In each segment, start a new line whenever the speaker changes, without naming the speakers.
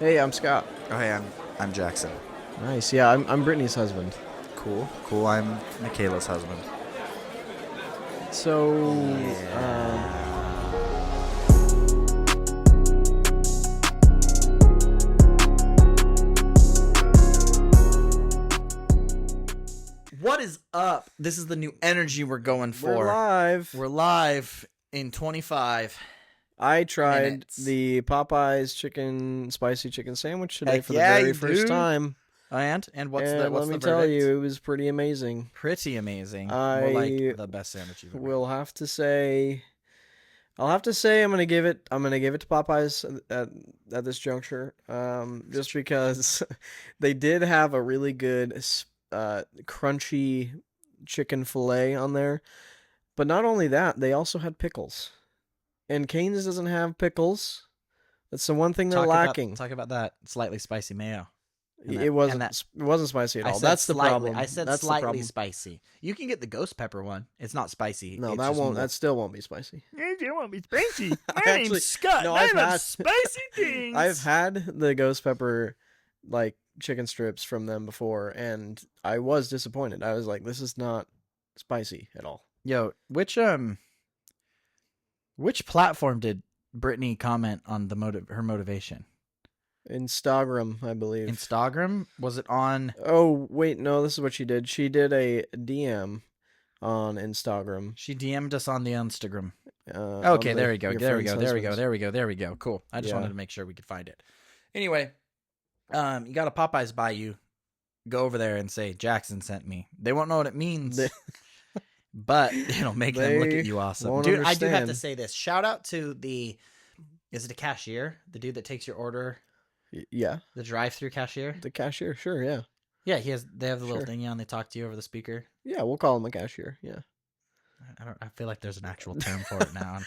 Hey, I'm Scott.
Oh, hey, I'm Jackson.
Nice. Yeah, I'm Brittany's husband.
Cool, cool. I'm Michaela's husband.
So,
What is up? This is the new energy we're going for.
we're live.
We're live in 25.
I tried
minutes.
the Popeyes spicy chicken sandwich today
Heck
for
yeah,
the very
you
first
do.
time.
And what's
And
the what's
let me
the
tell
verdict?
you, it was pretty amazing.
Pretty amazing. More
I
like the best sandwich you've ever
will have to say, I'm gonna give it to Popeyes at this juncture. Just because they did have a really good crunchy chicken fillet on there, but not only that, they also had pickles. And Cane's doesn't have pickles. That's the one thing they're lacking.
Talk about that slightly spicy mayo.
It wasn't spicy at all. That's the problem.
I said
That's the
slightly
problem.
spicy. You can get the ghost pepper one. It's not spicy.
No,
It's
that
just
won't.
more-
That still won't be spicy.
It won't be spicy.
I actually-
Scott.
no, I've had-
spicy things.
I've had the ghost pepper like chicken strips from them before, and I was disappointed. I was like, this is not spicy at all.
Yo, which platform did Brittany comment on her motivation?
Instagram, I believe.
Instagram? Was it on?
Oh wait, no, this is what she did. She did a DM on Instagram.
She DM'd us on the Instagram.
Of
Okay, there we go.
your
There we
friend's
go. There we go.
husband's.
There we go. There we go. Cool. I just
Yeah.
wanted to make sure we could find it. Anyway, you got a Popeyes by you. Go over there and say Jackson sent me. They won't know what it means.
They-
But it'll make them look
They
at you awesome.
won't
Dude, I do have to
understand.
say this. Shout out to is it a cashier? The dude that takes your order?
Yeah,
The drive-through cashier?
the cashier. Sure, yeah,
Yeah, they have the little
Sure.
thingy on, they talk to you over the speaker.
yeah. We'll call him a cashier. Yeah.
I feel like there's an actual term for it now.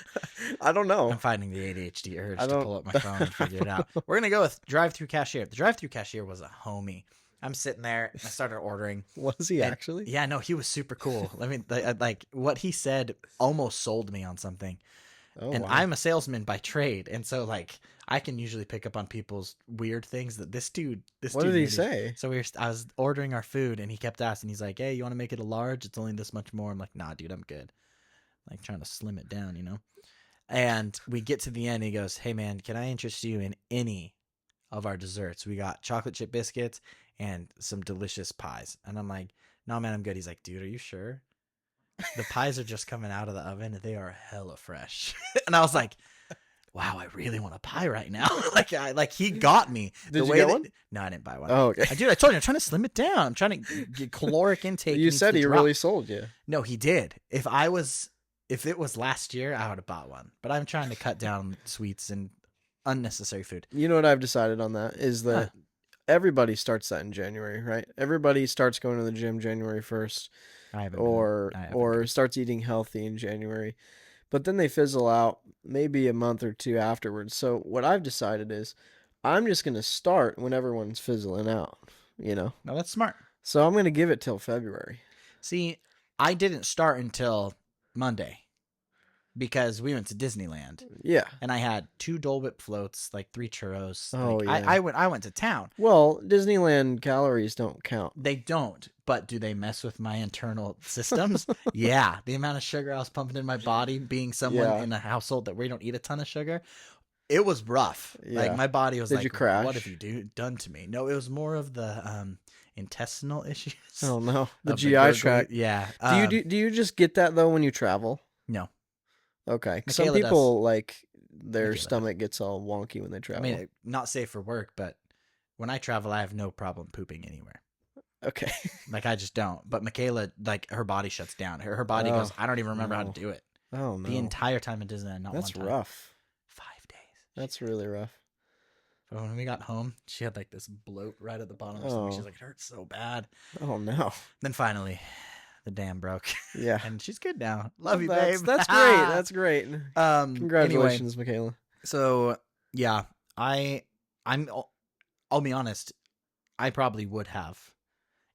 I don't know.
I'm finding the ADHD urge
I
to
don't-
pull up my phone and figure it out. We're gonna go with drive-through cashier. The drive-through cashier was a homie. I'm sitting there, I started ordering.
Was he
And-
actually?
Yeah, no, he was super cool. Like what he said almost sold me on something.
Oh,
And
wow.
I'm a salesman by trade, and so like I can usually pick up on people's weird things that this dude.
What did he
really-
say?
So I was ordering our food, and he kept asking. He's like, "Hey, you want to make it a large? It's only this much more." I'm like, "Nah, dude, I'm good." Like trying to slim it down, you know. And we get to the end. He goes, "Hey, man, can I interest you in any of our desserts? We got chocolate chip biscuits and some delicious pies." And I'm like, "No, man, I'm good." He's like, "Dude, are you sure? The pies are just coming out of the oven, and they are hella fresh." And I was like, "Wow, I really want a pie right now." like he got me.
Did you get one?
No, I didn't buy one.
Oh, okay.
Dude, I told you I'm trying to slim it down. I'm trying to get caloric intake.
You
needs
said
to
he
drop.
really sold you.
No, he did. If it was last year, I would have bought one. But I'm trying to cut down sweets and unnecessary food.
You know what I've decided on that is that everybody starts that in January, right? Everybody starts going to the gym January 1st
I haven't.
or
I haven't
or
been.
starts eating healthy in January. But then they fizzle out maybe a month or two afterwards. So what I've decided is I'm just going to start when everyone's fizzling out, you know?
No, that's smart.
So I'm going to give it till February.
See, I didn't start until Monday because we went to Disneyland
Yeah.
and I had 2 Dole Whip floats, like 3 churros.
Oh,
Like,
yeah.
I went to town.
Well, Disneyland calories don't count.
They don't, but do they mess with my internal systems? Yeah, the amount of sugar I was pumping in my body, being someone
Yeah.
in a household that we don't eat a ton of sugar, it was rough.
Yeah.
Like my body was
Did
like,
you crash?
"What have you done to me?" No, it was more of the intestinal issues.
Oh no, the
of
GI
gurgling-
tract.
Yeah.
Do you just get that though when you travel?
No.
Okay. Some
Michaela does.
people like their
Michaela does.
stomach gets all wonky when they
I
travel.
mean, not safe for work, but when I travel, I have no problem pooping anywhere.
okay.
Like I just don't. But Michaela, like her body shuts down. Her body
Oh,
goes, "I don't even remember how
no.
to do it."
Oh no.
The entire time in Disneyland, not
That's
one time.
rough.
5 days.
That's really rough.
But when we got home, she had like this bloat right at the bottom of her stomach. She's like, "It hurts so bad."
Oh no.
Then finally, the dam broke,
Yeah.
and she's good now. Love you,
that's,
babe.
That's great. That's great.
Anyway,
Congratulations, Michaela.
so yeah, I'll be honest. I probably would have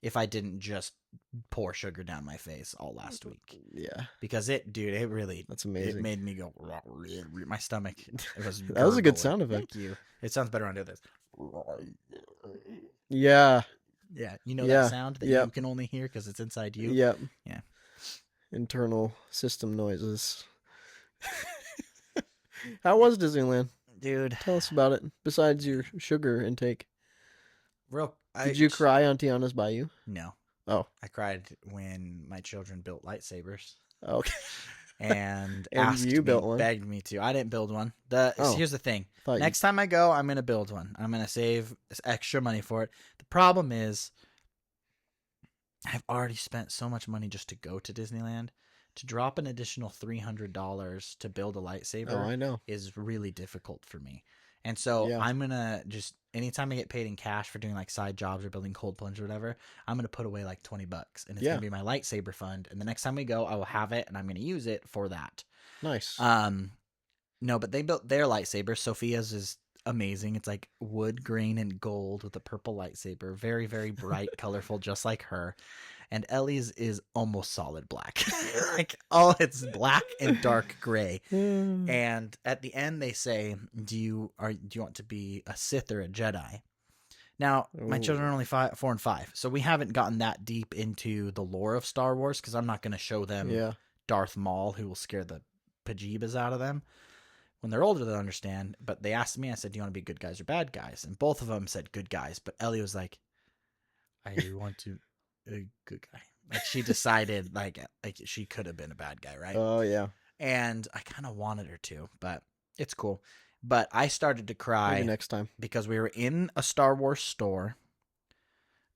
if I didn't just pour sugar down my face all last week.
Yeah.
Because it really,
That's
it
amazing.
made me go, my stomach. It was
That was a good
gurgling.
sound effect.
Thank you. It sounds better when I do this.
Yeah.
Yeah, you know that
Yeah.
sound that
Yep.
you can only hear because it's inside you.
Yep.
Yeah.
Internal system noises. How was Disneyland?
Dude,
Tell us about it. Besides your sugar intake,
real.
did you cry on Tiana's Bayou?
No,
Oh,
I cried when my children built lightsabers
okay.
and
And you built one.
begged me to. I didn't build one.
Oh,
Here's the thing.
thought you.
Next time I go, I'm gonna build one. I'm gonna save extra money for it. The problem is, I've already spent so much money just to go to Disneyland. To drop an additional $300 to build a
Oh,
lightsaber
I know.
is really difficult for me. And so
Yeah.
I'm gonna just anytime I get paid in cash for doing like side jobs or building cold plunge or whatever, I'm gonna put away like $20, and it's
Yeah.
gonna be my lightsaber fund. And the next time we go, I will have it, and I'm gonna use it for that.
Nice.
No, but they built their lightsaber. Sophia's is amazing. It's like wood grain and gold with a purple lightsaber, very very bright, colorful, just like her. And Ellie's is almost solid black. Like, oh, it's black and dark gray. And at the end, they say, "Do you want to be a Sith or a Jedi?" Now, my children are only 4 and 5, so we haven't gotten that deep into the lore of Star Wars because I'm not going to show them
Yeah.
Darth Maul, who will scare the pajeebas out of them. When they're older, they'll understand. But they asked me, I said, "Do you want to be good guys or bad guys?" And both of them said good guys. But Ellie was like, "I want to." A good guy. Like she decided like she could have been a bad guy, right?
Oh yeah.
And I kind of wanted her to, but it's cool. But I started to
Maybe
cry
next time.
because we were in a Star Wars store.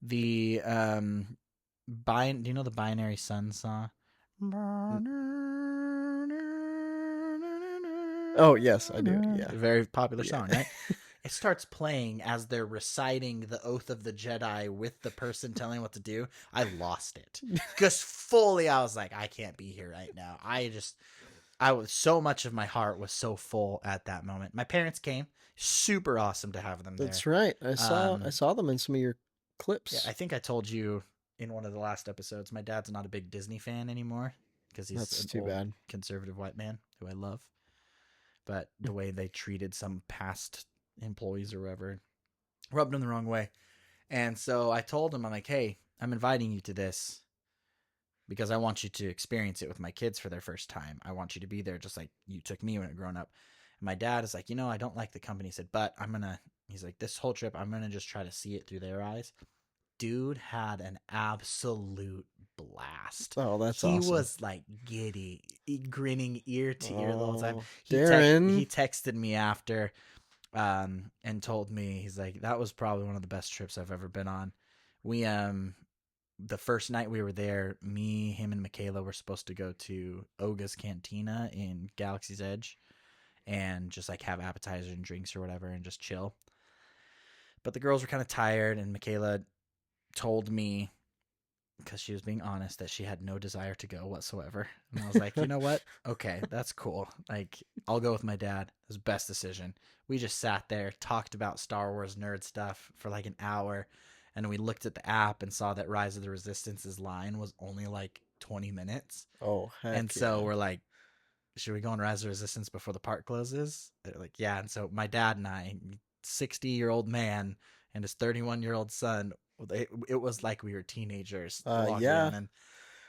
The do you know the Binary Sun song?
Oh yes, I do. Yeah.
Very popular
Yeah.
song, right? It starts playing as they're reciting the Oath of the Jedi with the person telling what to do. I lost it. Just fully, I was like, I can't be here right now. I was so much of my heart was so full at that moment. My parents came. Super awesome to have them there.
That's right. I saw them in some of your clips.
Yeah, I think I told you in one of the last episodes, my dad's not a big Disney fan anymore because he's
That's
an
too
old
bad.
conservative white man who I love. But the way they treated some past employees or whatever rubbed him the wrong way. And so I told him, I'm like, hey, I'm inviting you to this because I want you to experience it with my kids for their first time. I want you to be there just like you took me when I grown up. And my dad is like, I don't like the company. He said, but he's like, this whole trip, I'm going to just try to see it through their eyes. Dude had an absolute blast.
Oh, that's
he
awesome.
was like giddy, grinning ear to ear the whole time.
Darren.
He texted me after and told me, he's like, that was probably one of the best trips I've ever been on. We the first night we were there, me, him, and Michaela were supposed to go to Oga's Cantina in Galaxy's Edge and just like have appetizers and drinks or whatever and just chill. But the girls were kind of tired, and Michaela told me, because she was being honest, that she had no desire to go whatsoever. And I was like, you know what? Okay, that's cool. Like, I'll go with my dad. It was the best decision. We just sat there, talked about Star Wars nerd stuff for like an hour, and we looked at the app and saw that Rise of the Resistance's line was only like 20 minutes.
Oh, heck
And so we're like, should we go on Rise of the Resistance before the park closes? They're like, yeah. And so my dad and I, 60-year-old man and his 31-year-old son, it was like we were teenagers.
Yeah.
And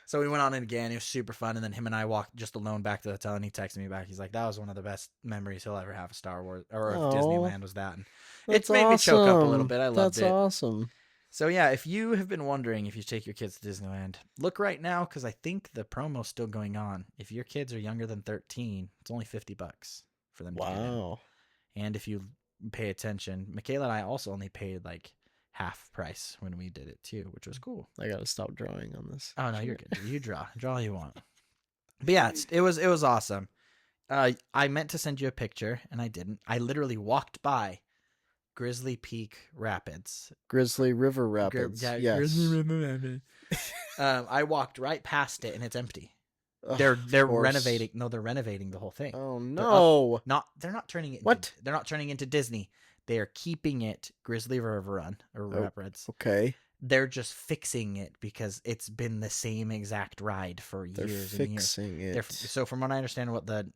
so we went on it again. It was super fun. And then him and I walked just alone back to the hotel, and he texted me back. He's like, that was one of the best memories he'll ever have of Star Wars or of Disneyland was that. And it's made me choke up a little bit. I loved it.
That's awesome.
So yeah, if you have been wondering if you take your kids to Disneyland, look right now because I think the promo's still going on. If your kids are younger than 13, it's only $50 for them to get in.
Wow.
And if you pay attention, Michaela and I also only paid like half price when we did it too, which was cool.
I gotta stop drawing on this.
Oh no, you're good. You draw all you want. But yeah, it was awesome. I meant to send you a picture and I didn't. I literally walked by Grizzly Peak Rapids.
Grizzly River Rapids. Yes.
Grizzly River Rapids. I walked right past it and it's empty.
Ugh,
They're
of course.
renovating. No, they're renovating the whole thing.
Oh no!
They're not turning it.
What?
They're not turning it into Disney. They are keeping it Grizzly River Run or Rapids.
Okay.
They're just fixing it because it's been the same exact ride for
They're
years and years.
fixing it.
So from what I understand, what the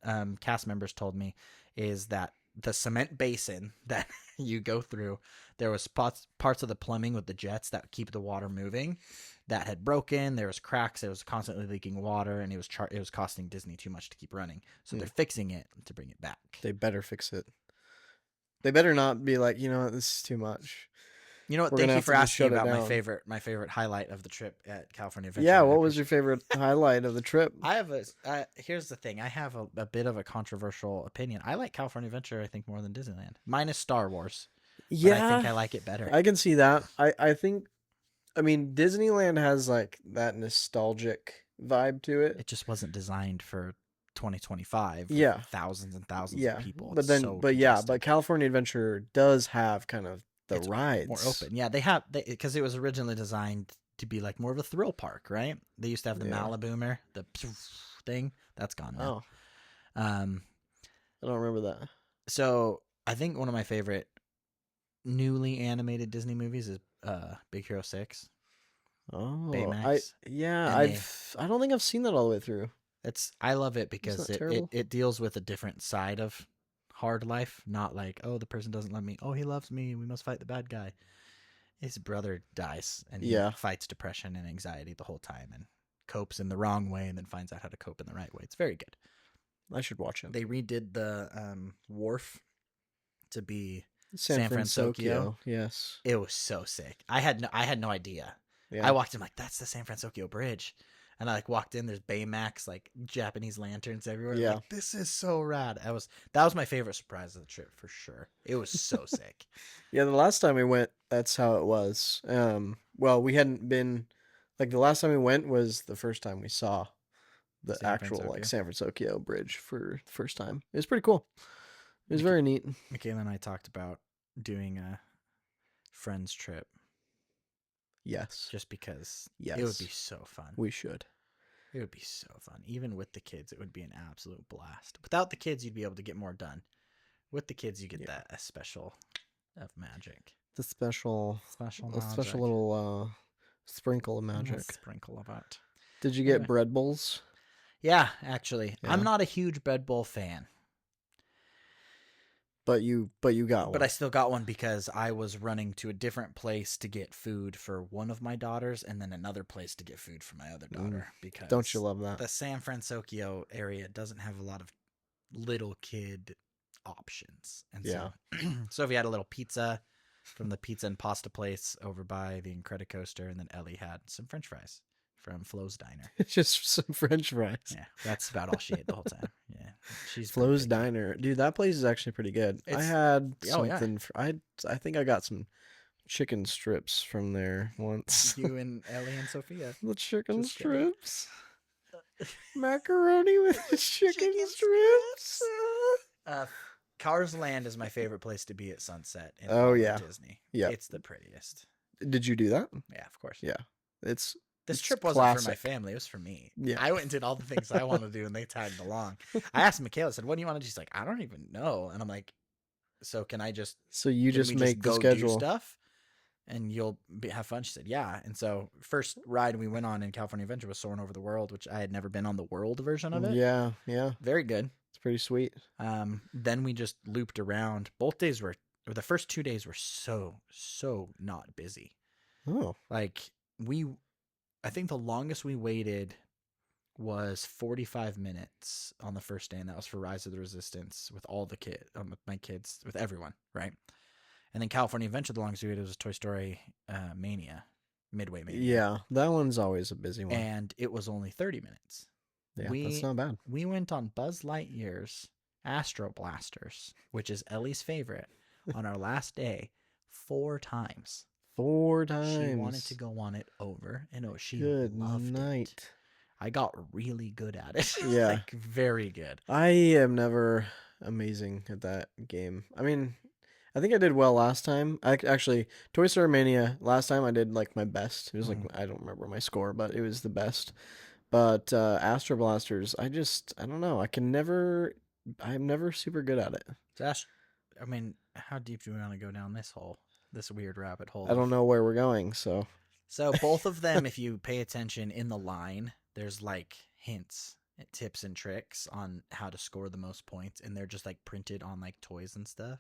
cast members told me is that the cement basin that you go through. There was parts of the plumbing with the jets that keep the water moving that had broken. There was cracks. It was constantly leaking water, and it was costing Disney too much to keep running. So they're fixing it to bring it back.
They better fix it. They better not be like, this is too much.
You know what?
We're
Thank
gonna
you
have
for
to just
asking
shut it
about
down.
my favorite highlight of the trip at California Adventure.
Yeah,
I
what was your
appreciate-
favorite highlight of the trip?
I have here's the thing. I have a bit of a controversial opinion. I like California Adventure, I think, more than Disneyland. Minus Star Wars. But I think I like it better.
I can see that. I think, Disneyland has like that nostalgic vibe to it.
It just wasn't designed for 2025. with
Yeah.
thousands and thousands
Yeah,
of people.
but
It's
then,
so
but yeah,
congested.
but California Adventure does have kind of the
It's
rides
more open. Yeah, because it was originally designed to be like more of a thrill park, right? They used to have the
Yeah.
Maliboomer, the thing that's gone now.
Oh, I don't remember that.
So I think one of my favorite newly animated Disney movies is Big Hero 6.
Oh,
Baymax.
I don't think I've seen that all the way through.
I love it because
that
it
terrible?
deals with a different side of hard life, not like, oh, the person doesn't love me. Oh, he loves me. We must fight the bad guy. His brother dies and he
Yeah.
fights depression and anxiety the whole time and copes in the wrong way and then finds out how to cope in the right way. It's very good.
I should watch it.
They redid the wharf to be
San
Francisco.
Francisco. Yes.
it was so sick. I had no idea.
Yeah.
I walked in like, that's the San Francisco Bridge. And I like walked in, there's Baymax, like Japanese lanterns everywhere.
Yeah.
Like, this is so rad. That was my favorite surprise of the trip for sure. It was so sick.
Yeah, the last time we went, that's how it was. Well, we hadn't been like the last time we went was the first time we saw the
San
actual
Francisco.
like San Francisco Bridge for the first time. It was pretty cool. It was
Okay.
very neat.
Michaela and I talked about doing a friends trip
Yes.
just because
Yes.
it would be so fun.
We should.
It would be so fun. Even with the kids, it would be an absolute blast. Without the kids, you'd be able to get more done. With the kids, you get that a special of magic.
The special
Special
a special
magic.
little sprinkle of
A little
magic.
sprinkle of it.
Did you get
Anyway.
bread bowls?
Yeah, actually.
Yeah.
I'm not a huge bread bowl fan.
But you got one.
But I still got one because I was running to a different place to get food for one of my daughters and then another place to get food for my other daughter. Because
Don't you love that?
the San Francisco area doesn't have a lot of little kid options. And so, so if you had a little pizza from the pizza and pasta place over by the Incredicoaster, and then Ellie had some French fries from Flo's Diner.
Just some French fries.
Yeah, that's about all she ate the whole time. Yeah, she's
Flo's
pretty picky.
Diner, dude. That place is actually pretty good. I
It's-
had
oh, yeah.
something. I think I got some chicken strips from there once.
You and Ellie and Sophia.
The chicken
Just kidding.
strips. Macaroni with the chicken strips.
Cars Land is my favorite place to be at sunset. In
Oh,
all of
yeah.
Disney.
Yeah.
It's the prettiest.
Did you do that?
Yeah, of course.
Yeah. It's
This
It's
trip wasn't for my
classic.
family. It was for me.
Yeah.
I went and did all the things I wanted to do, and they tagged along. I asked Michaela, I said, what do you want to do? She's like, I don't even know. And I'm like, so can I just
so you
can
just
we
make the
go
schedule.
do stuff and you'll have fun? She said, yeah. And so first ride we went on in California Adventure was Soaring Over the World, which I had never been on the world version of it.
Yeah, yeah.
Very good.
It's pretty sweet.
Then we just looped around. Both days or the first 2 days were so not busy.
Oh,
Like I think the longest we waited was 45 minutes on the first day, and that was for Rise of the Resistance with all the kids, with my kids, with everyone, right? And then California Adventure, the longest we waited was Toy Story Mania, Midway Mania.
yeah. That one's always a busy one.
And it was only 30 minutes.
Yeah,
we-
that's not bad.
We went on Buzz Lightyear's Astro Blasters, which is Ellie's favorite, on our last day 4 times.
4 times.
She wanted to go on it over and over. She
Good
loved
night.
it. I got really good at it.
Yeah.
Like very good.
I am never amazing at that game. I mean, I think I did well last time. Actually, Toy Story Mania last time I did like my best. It was like I don't remember my score, but it was the best. But Astro Blasters, I don't know. I'm never super good at it.
Josh, I mean, how deep do we want to go down this hole? This weird rabbit hole.
I don't know where we're going, so
So both of them, if you pay attention in the line, there's like hints, tips, and tricks on how to score the most points, and they're just like printed on like toys and stuff.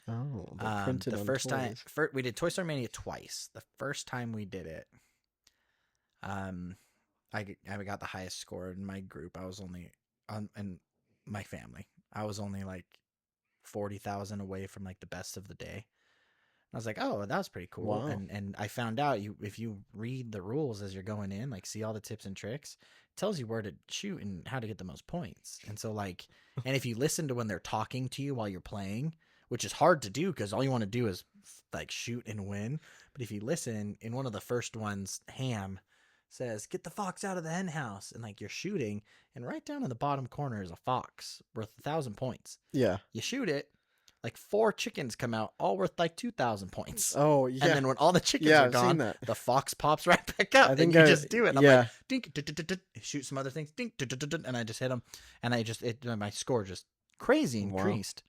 Oh, they're printed
The
on
first time
toys.
we did Toy Story Mania twice. The first time we did it, I got the highest score in my group. I was only in my family. I was only like 40,000 away from like the best of the day. I was like, oh, that was pretty cool.
Wow.
And I found out if you read the rules as you're going in, like see all the tips and tricks, it tells you where to shoot and how to get the most points. And so like, and if you listen to when they're talking to you while you're playing, which is hard to do because all you want to do is like shoot and win. But if you listen, in one of the first ones, Ham says, "Get the fox out of the hen house," and like you're shooting, and right down in the bottom corner is a fox worth 1,000 points.
Yeah.
You shoot it, like 4 chickens come out, all worth like 2,000 points.
Oh, yeah.
And then when all the chickens
Yeah,
are
I've
gone,
seen that.
the fox pops right back up,
I think
and you just do it. And I'm
yeah.
like, dink, shoot some other things, dink, and I just hit them, and my score just crazy
Wow.
increased.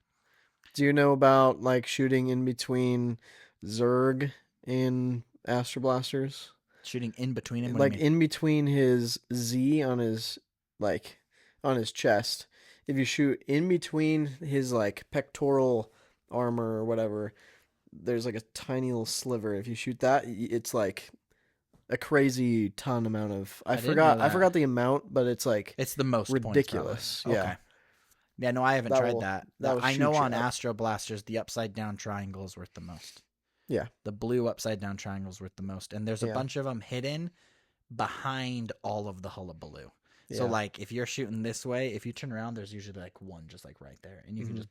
Do you know about like shooting in between Zerg in Astro Blasters?
Shooting in between him,
Like in between his Z on his chest. If you shoot in between his like pectoral armor or whatever, there's like a tiny little sliver. If you shoot that, it's like a crazy ton amount of. I
didn't know that.
forgot the amount, but it's like
It's the most
ridiculous.
Points,
yeah.
Okay. Yeah, no, I haven't
That
tried
will-
that.
that will
I know
shoot you
on
up.
Astro Blasters, the upside down triangle is worth the most.
Yeah.
The blue upside down triangle is worth the most. And there's a
Yeah.
bunch of them hidden behind all of the hullabaloo. So,
Yeah.
like, if you're shooting this way, if you turn around, there's usually like one just like right there. And you can
Mhm.
just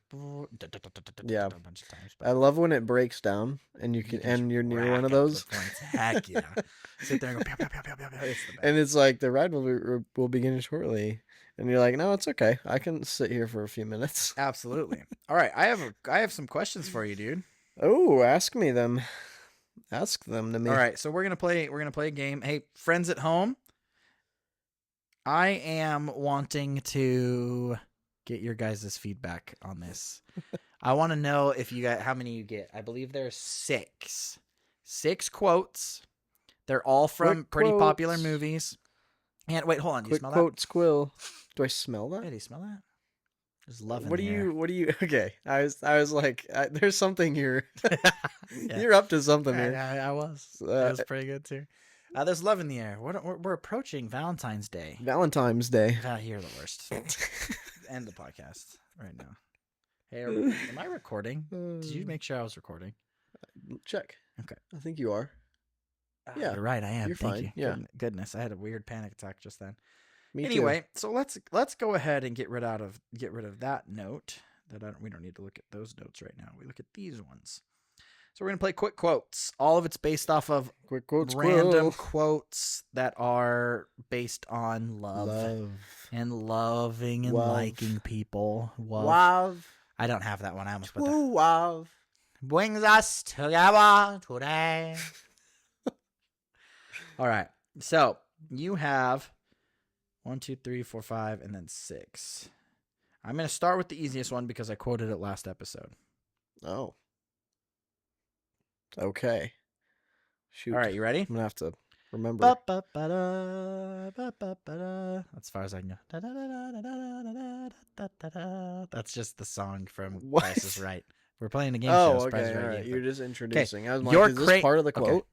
Yeah.
a bunch of times.
I love when it breaks down and you can
just
and you're near
rack
one of
up the
those.
points. Heck yeah. Sit there and go, pew, pew, pew, pew, pew, pew. It's the best.
And it's like the ride will begin shortly, and you're like, no, it's okay. I can sit here for a few minutes.
Absolutely. All right. I have some questions for you, dude.
Oh, ask me them. Ask them to me.
All right, so we're gonna play a game. Hey, friends at home, I am wanting to get your guys' feedback on this. I want to know if you got how many you get. I believe there's 6 quotes. They're all from
Quick
pretty popular
quotes.
movies. And wait, hold on. Do you
Quick
smell
quote, squill. Do I smell
that?
that?
Hey, do you smell that? There's love in
What do
the air.
you? What do you? Okay, I was like, there's something here.
Yeah.
You're up to something
Yeah,
here.
I was. It
Uh,
was pretty good too. There's love in the air. We're approaching Valentine's Day.
Valentine's Day.
You're the worst. End the podcast right now. Hey, am I recording? Did you make sure I was recording?
Check?
Okay.
I think you are. Yeah,
You're right. I am.
you're
Thank
fine,
you.
yeah.
Goodness, I had a weird panic attack just then.
Me
Anyway, so let's go ahead and get rid of that note. We don't need to look at those notes right now. We look at these ones. So we're gonna play quick quotes. All of it's based off of
too. Quick quote,
random
squill.
quotes that are based on love. And loving and
Love.
liking people.
Wow.
I don't have that one. I almost put that.
Wow.
Brings us together today. All right. So you have 1, 2, 3, 4, 5, and then 6. I'm going to start with the easiest one because I quoted it last episode.
Oh. Okay. Shoot.
All right. You ready?
I'm gonna have to remember.
Ba-ba-ba-da, ba-ba-ba-da. That's as far as I can go. Da-da-da-da-da-da-da-da-da-da. That's just the song from
What?
Price is Right. We're playing the game show.
Oh,
Price
okay.
is Right
All right.
game
You're
show.
just introducing. I was like,
You're
is this part of the
okay.
quote?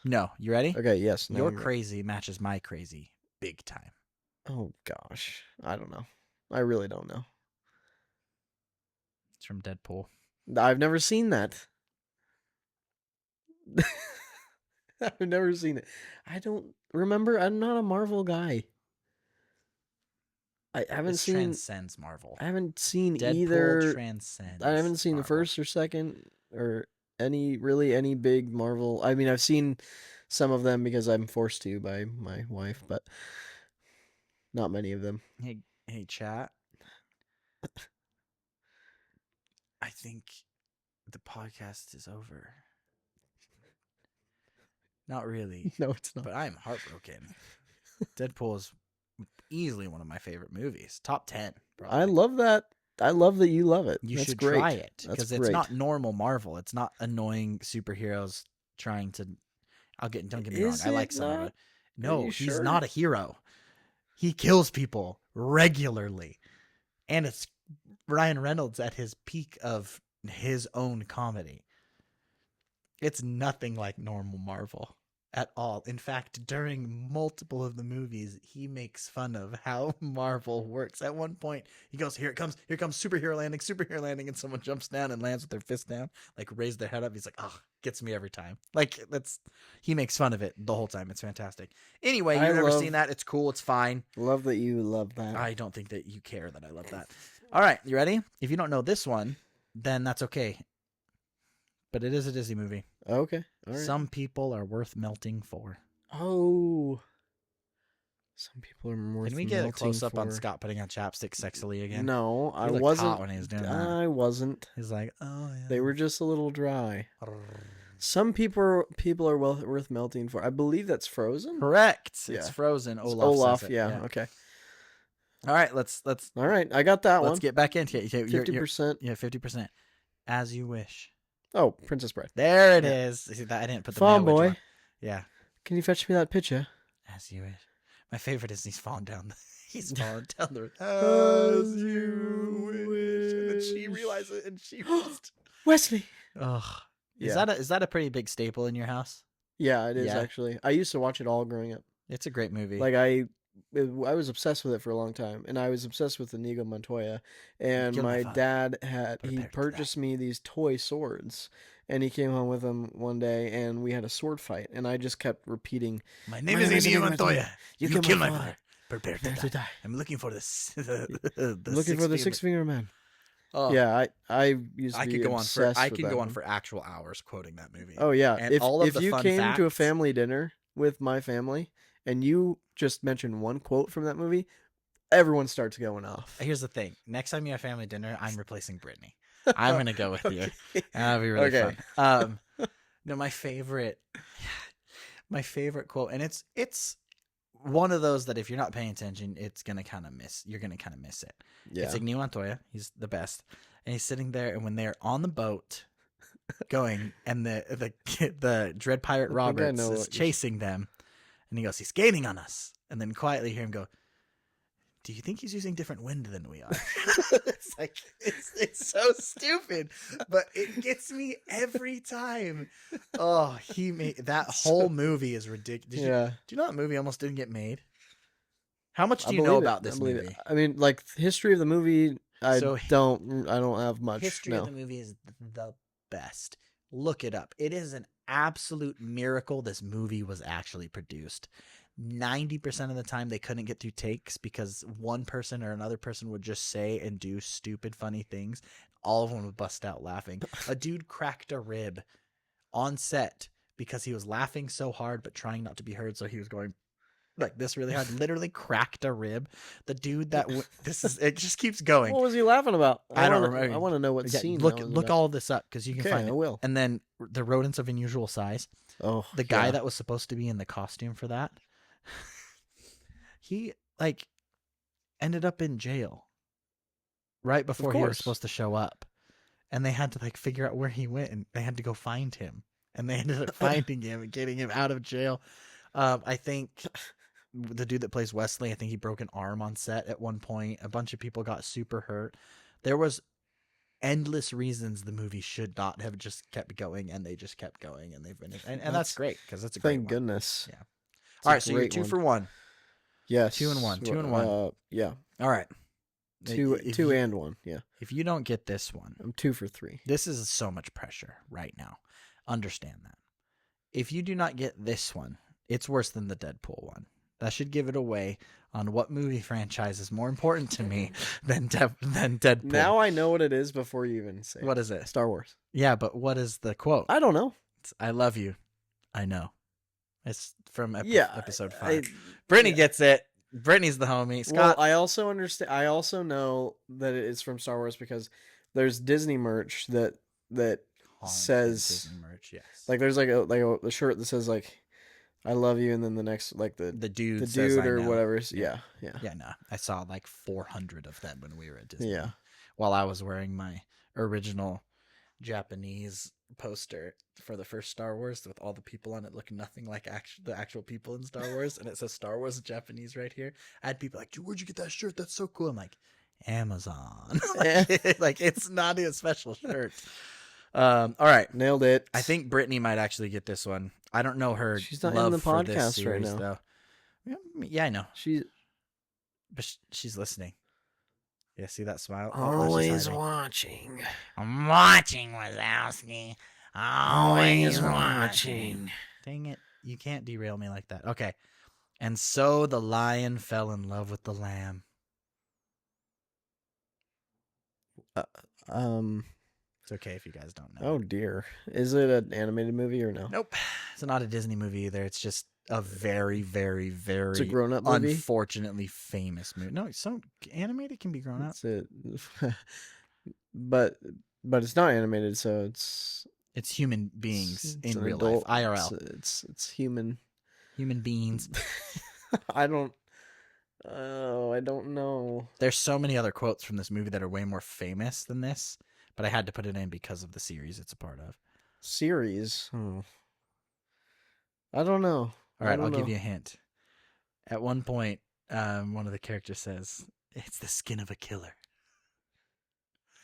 No. You ready?
Okay. Yes. No,
Your
I'm-
crazy matches my crazy big time.
Oh gosh. I don't know. I really don't know.
It's from Deadpool.
I've never seen that. I've never seen it. I don't remember. I'm not a Marvel guy. I haven't
This
seen.
transcends Marvel.
I haven't seen
Deadpool
either.
transcends.
I haven't seen the
Marvel.
first or second or any big Marvel. I mean, I've seen some of them because I'm forced to by my wife, but not many of them.
Hey, chat. I think the podcast is over. Not really,
No, it's not.
but I am heartbroken. Deadpool is easily one of my favorite movies. Top 10. Probably.
I love that. I love that you love it.
You
That's
should
great.
try it
That's
because it's
great.
not normal Marvel. It's not annoying superheroes trying to. Don't get me wrong.
Is
I like
it
some of
not?
it. No,
you
he's
sure?
not a hero. He kills people regularly, and it's Ryan Reynolds at his peak of his own comedy. It's nothing like normal Marvel at all. In fact, during multiple of the movies, he makes fun of how Marvel works. At one point, he goes, here it comes, superhero landing, and someone jumps down and lands with their fist down, like raise their head up. He's like, oh, gets me every time. Like, he makes fun of it the whole time. It's fantastic. Anyway, you've never seen that. It's cool. It's fine.
Love that you love that.
I don't think that you care that I love that. All right, you ready? If you don't know this one, then that's okay. But it is a Disney movie.
Okay. All right.
Some people are worth melting for.
Oh. Some people are more.
Can we get a close up on Scott putting on chapstick sexily again?
No, I
looked
wasn't.
hot when he was doing that.
I wasn't.
He's like, oh yeah.
They were just a little dry. Some people are worth melting for. I believe that's Frozen.
Correct.
Yeah.
It's Frozen.
It's
Olaf.
Olaf.
Says it.
Yeah. Okay.
All right. Let's.
All right. I got that one.
Let's get back into it.
50%.
Yeah, 50%. As you wish.
Oh, Princess Bride.
There it is. See, that I didn't put the
Fawn
male witch
boy.
one. Yeah.
Can you fetch me that picture?
As you wish. My favorite is he's falling down. He's falling down the.
As
As you wish. And then she realizes it, and she must.
Wesley.
Ugh.
Yeah.
Is that a pretty big staple in your house?
Yeah, it is
Yeah.
actually. I used to watch it all growing up.
It's a great movie.
Like I was obsessed with it for a long time, and I was obsessed with Inigo Montoya. And
Killed my
my
father.
dad
Put a
he
bear to
purchased me these toy swords, and he came home with them one day, and we had a sword fight, and I just kept repeating,
My name is Inigo Montoya. You
killed
killed
my
my
father.
father. Prepare
"Prepare
to die. I'm looking for this.
looking for the six-finger man."
Oh,
Yeah, I used to
I
be
could go on for
obsessed
I
with
could
that
go on
one.
for actual hours quoting that movie.
Oh yeah,
And
if
all of
if
the
you
fun
came to a
facts-
family dinner with my family and you just mentioned one quote from that movie, everyone starts going off.
Here's the thing. Next time you have family dinner, I'm replacing Brittany. I'm gonna go with you.
Okay.
And that'll be really
Okay.
fun. No, my favorite quote, and it's one of those that if you're not paying attention, you're gonna kind of miss it.
Yeah.
It's Inigo Montoya. He's the best. And he's sitting there, and when they're on the boat going, and the Dread Pirate
I think I
Roberts
know
is
what you're-
chasing them, and he goes, he's gaining on us. And then quietly hear him go, do you think he's using different wind than we are? It's like, it's so stupid, but it gets me every time. Oh, he made that whole movie is ridiculous.
Yeah.
Do you know that movie almost didn't get made? How much
I
do you know
believe it.
about
I
this
believe it.
movie?
I mean, like history of the movie, I
So-
don't have much.
History
no.
of the movie is the best. Look it up. It is an absolute miracle this movie was actually produced. 90% of the time they couldn't get through takes because one person or another person would just say and do stupid funny things. All of them would bust out laughing. A dude cracked a rib on set because he was laughing so hard but trying not to be heard, so he was going like this really hard. Literally cracked a rib. The dude that it just keeps going.
What was he laughing about?
I don't
wanna-
remember.
I want to know what
Yeah,
scene.
look
that was
look
about.
all of this up because you can
Okay,
find
I
it.
will.
And then the rodents of unusual size.
Oh,
The guy
yeah.
that was supposed to be in the costume for that, he like ended up in jail right before he was
course.
supposed to show up, and they had to like figure out where he went, and they had to go find him, and they ended up finding him and getting him out of jail. I think the dude that plays Wesley, I think he broke an arm on set at one point. A bunch of people got super hurt. There was endless reasons the movie should not have just kept going, and they just kept going, and they've been and that's
That's-
great because it's a great
Thank
one.
goodness.
Yeah.
It's
All
a
right, so you're
great
2
one.
for 1.
Yes.
2 and 1, 2 and 1.
Yeah.
All right.
Two
If
two
you-
and 1. Yeah.
If you don't get this one,
I'm 2 for 3.
this is so much pressure right now. Understand that. If you do not get this one, it's worse than the Deadpool one. That should give it away on what movie franchise is more important to me than Deadpool.
Now I know what it is before you even say.
What is it?
Star Wars.
Yeah, but what is the quote?
I don't know.
It's, I love you. I know. It's from
Yeah.
episode 5.
I,
Brittany
yeah.
gets it. Brittany's the homie. Scott.
Well, I also understand. I also know that it's from Star Wars because there's Disney merch that says
Disney merch, yes.
like there's like a shirt that says like I love you, and then the next like the
dude says,
dude
"I
or
know."
whatever.
Yeah.
Yeah.
Yeah, no. I saw like 400 of them when we were at Disney.
Yeah.
While I was wearing my original Japanese poster for the first Star Wars with all the people on it looking nothing like the actual people in Star Wars, and it says Star Wars in Japanese right here. I had people like, dude, where'd you get that shirt? That's so cool. I'm like, Amazon. Like it's not a special shirt. All right.
Nailed it.
I think Brittany might actually get this one. I don't know her
She's not
love
in the
for this
podcast right
series,
now.
though. Yeah, I know. But she's listening. Yeah, see that smile? Oh, she's
Always
hiding.
watching.
I'm watching, Wazowski. Always watching. Dang it. You can't derail me like that. Okay. And so the lion fell in love with the lamb. It's okay if you guys don't know.
Oh dear. Is it an animated movie or no?
Nope. It's not a Disney movie either. It's just a very, very, very
It's a grown-up movie.
unfortunately famous movie. No, some animated can be grown up.
That's it. but it's not animated, so it's
It's human beings
it's
in
an
real
adult.
life. IRL.
It's human.
Human beings.
I don't know.
There's so many other quotes from this movie that are way more famous than this, but I had to put it in because of the series it's a part of.
Series. Oh. I don't know.
All right, I'll give you a hint. At one point, one of the characters says, "It's the skin of a killer."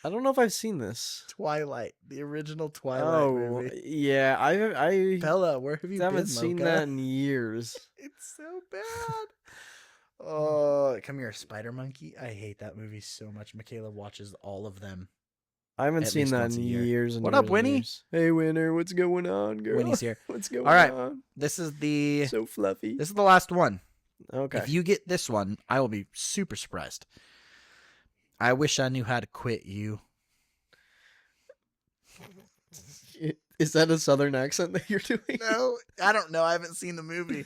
I don't know if I've seen this.
Twilight, the original Twilight movie.
Yeah, I
Bella, where have you
haven't
been,
seen
Mocha?
that in years.
It's so bad. Oh, come here, Spider Monkey. I hate that movie so much. Michaela watches all of them.
I haven't
At
seen
least
that
once
in
a year.
years. And
What
years
up,
and
Winnie?
years. Hey, Winner, what's going on, girl?
Winnie's here.
What's going
All right.
on?
This is the
So fluffy.
this is the last one.
Okay.
If you get this one, I will be super surprised. I wish I knew how to quit you.
Is that a southern accent that you're doing?
No, I don't know. I haven't seen the movie.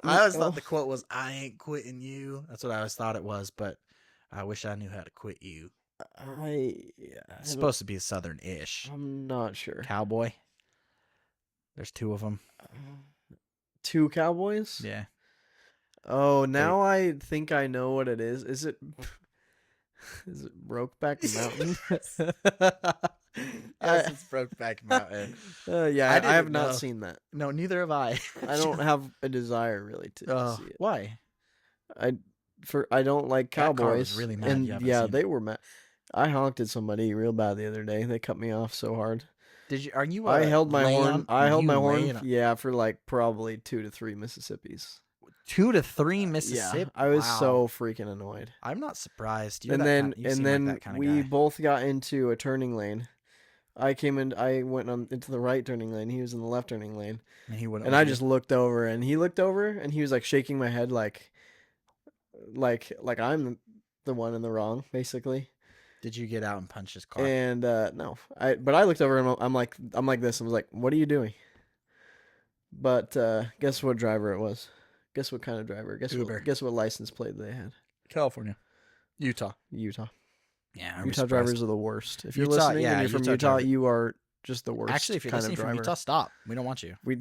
I always thought the quote was, "I ain't quitting you." That's what I always thought it was, but I wish I knew how to quit you. It's supposed to be southern-ish.
I'm not sure.
Cowboy. There's two of them.
Two cowboys?
Yeah.
Oh, now I think I know what it is. Is it Brokeback Mountain?
Yes, it's Brokeback Mountain.
Yeah,
I
I
didn't
have not
know.
seen that.
No, neither have I.
I don't have a desire really to see it.
Why?
I don't like
That car
cowboys.
was really mad
And
you haven't
yeah,
seen
they
it.
were mad. I honked at somebody real bad the other day. They cut me off so hard.
Did you? Are you?
I held my horn. I held my horn.
laying-
Yeah, for like probably 2 to 3 Mississippis.
2 to 3 Mississippi.
Yeah, I was
Wow.
so freaking annoyed.
I'm not surprised.
And then we both got into a turning lane. I went into the right turning lane. He was in the left turning lane.
and he wouldn't.
And I just looked over, and he looked over, and he was like shaking my head like I'm the one in the wrong, basically.
Did you get out and punch his car?
And no, but I looked over, and I'm like this. I was like, "What are you doing?" But guess what driver it was? Guess what kind of driver?
Uber.
Guess what license plate they had?
California, Utah.
Utah.
Yeah,
Utah drivers are the worst. If you're
Utah-
listening
yeah,
and you're from
Utah
Utah,
driver.
you are just the worst.
Actually, if you're
kind
listening
of
from
driver.
Utah, stop. We don't want you.
We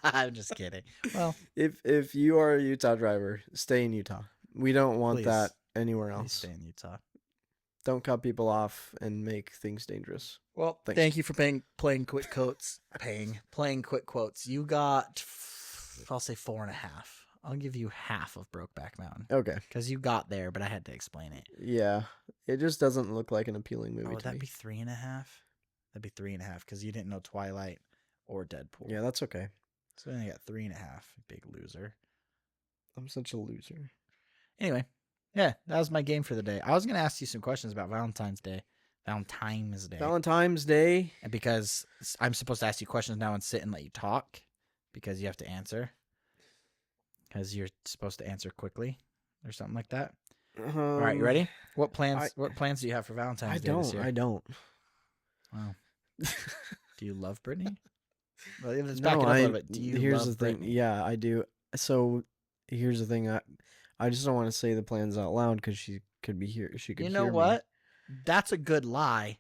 I'm just kidding. Well,
if you are a Utah driver, stay in Utah. We don't want
Please.
that anywhere
please
else.
stay in Utah.
Don't cut people off and make things dangerous.
Well,
Thanks.
thank you for playing quick quotes. Playing quick quotes. You got, I'll say 4.5. I'll give you half of Brokeback Mountain
Okay.
because you got there, but I had to explain it.
Yeah. It just doesn't look like an appealing movie
Would
to
that
me.
be 3.5? That'd be 3.5 because you didn't know Twilight or Deadpool.
Yeah, that's okay.
So then I got 3.5. Big loser.
I'm such a loser.
Anyway, yeah, that was my game for the day. I was gonna ask you some questions about Valentine's Day. Valentine's Day. And because I'm supposed to ask you questions now and sit and let you talk because you have to answer. Because you're supposed to answer quickly or something like that. All right, you ready? What plans do you have for Valentine's Day this year?
I don't.
Wow. Do you love Brittany? Well, let's
No,
back it up a little bit. Do you
here's
love
the thing.
Brittany?
Yeah, I do. So here's the thing. I just don't want to say the plans out loud because she could be here. She could.
You know
hear me.
what? That's a good lie.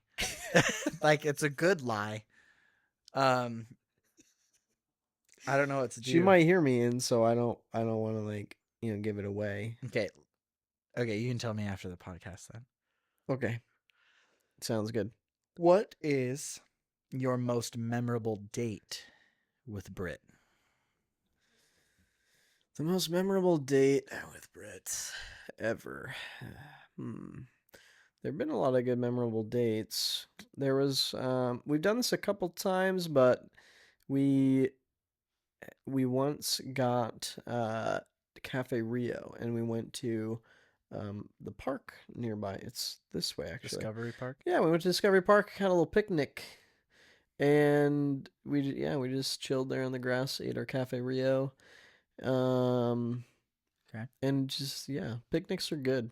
Like it's a good lie. I don't know what to do.
She might hear me, and so I don't want to give it away.
Okay, you can tell me after the podcast then.
Okay, sounds good.
What is your most memorable date with Brit?
The most memorable date with Brett ever. Hmm. There have been a lot of good memorable dates. There was we've done this a couple times, but we we once got Cafe Rio and we went to the park nearby. It's this way actually.
Discovery Park.
Yeah, we went to Discovery Park, had a little picnic, and we just chilled there on the grass, ate our Cafe Rio.
Okay.
And just picnics are good.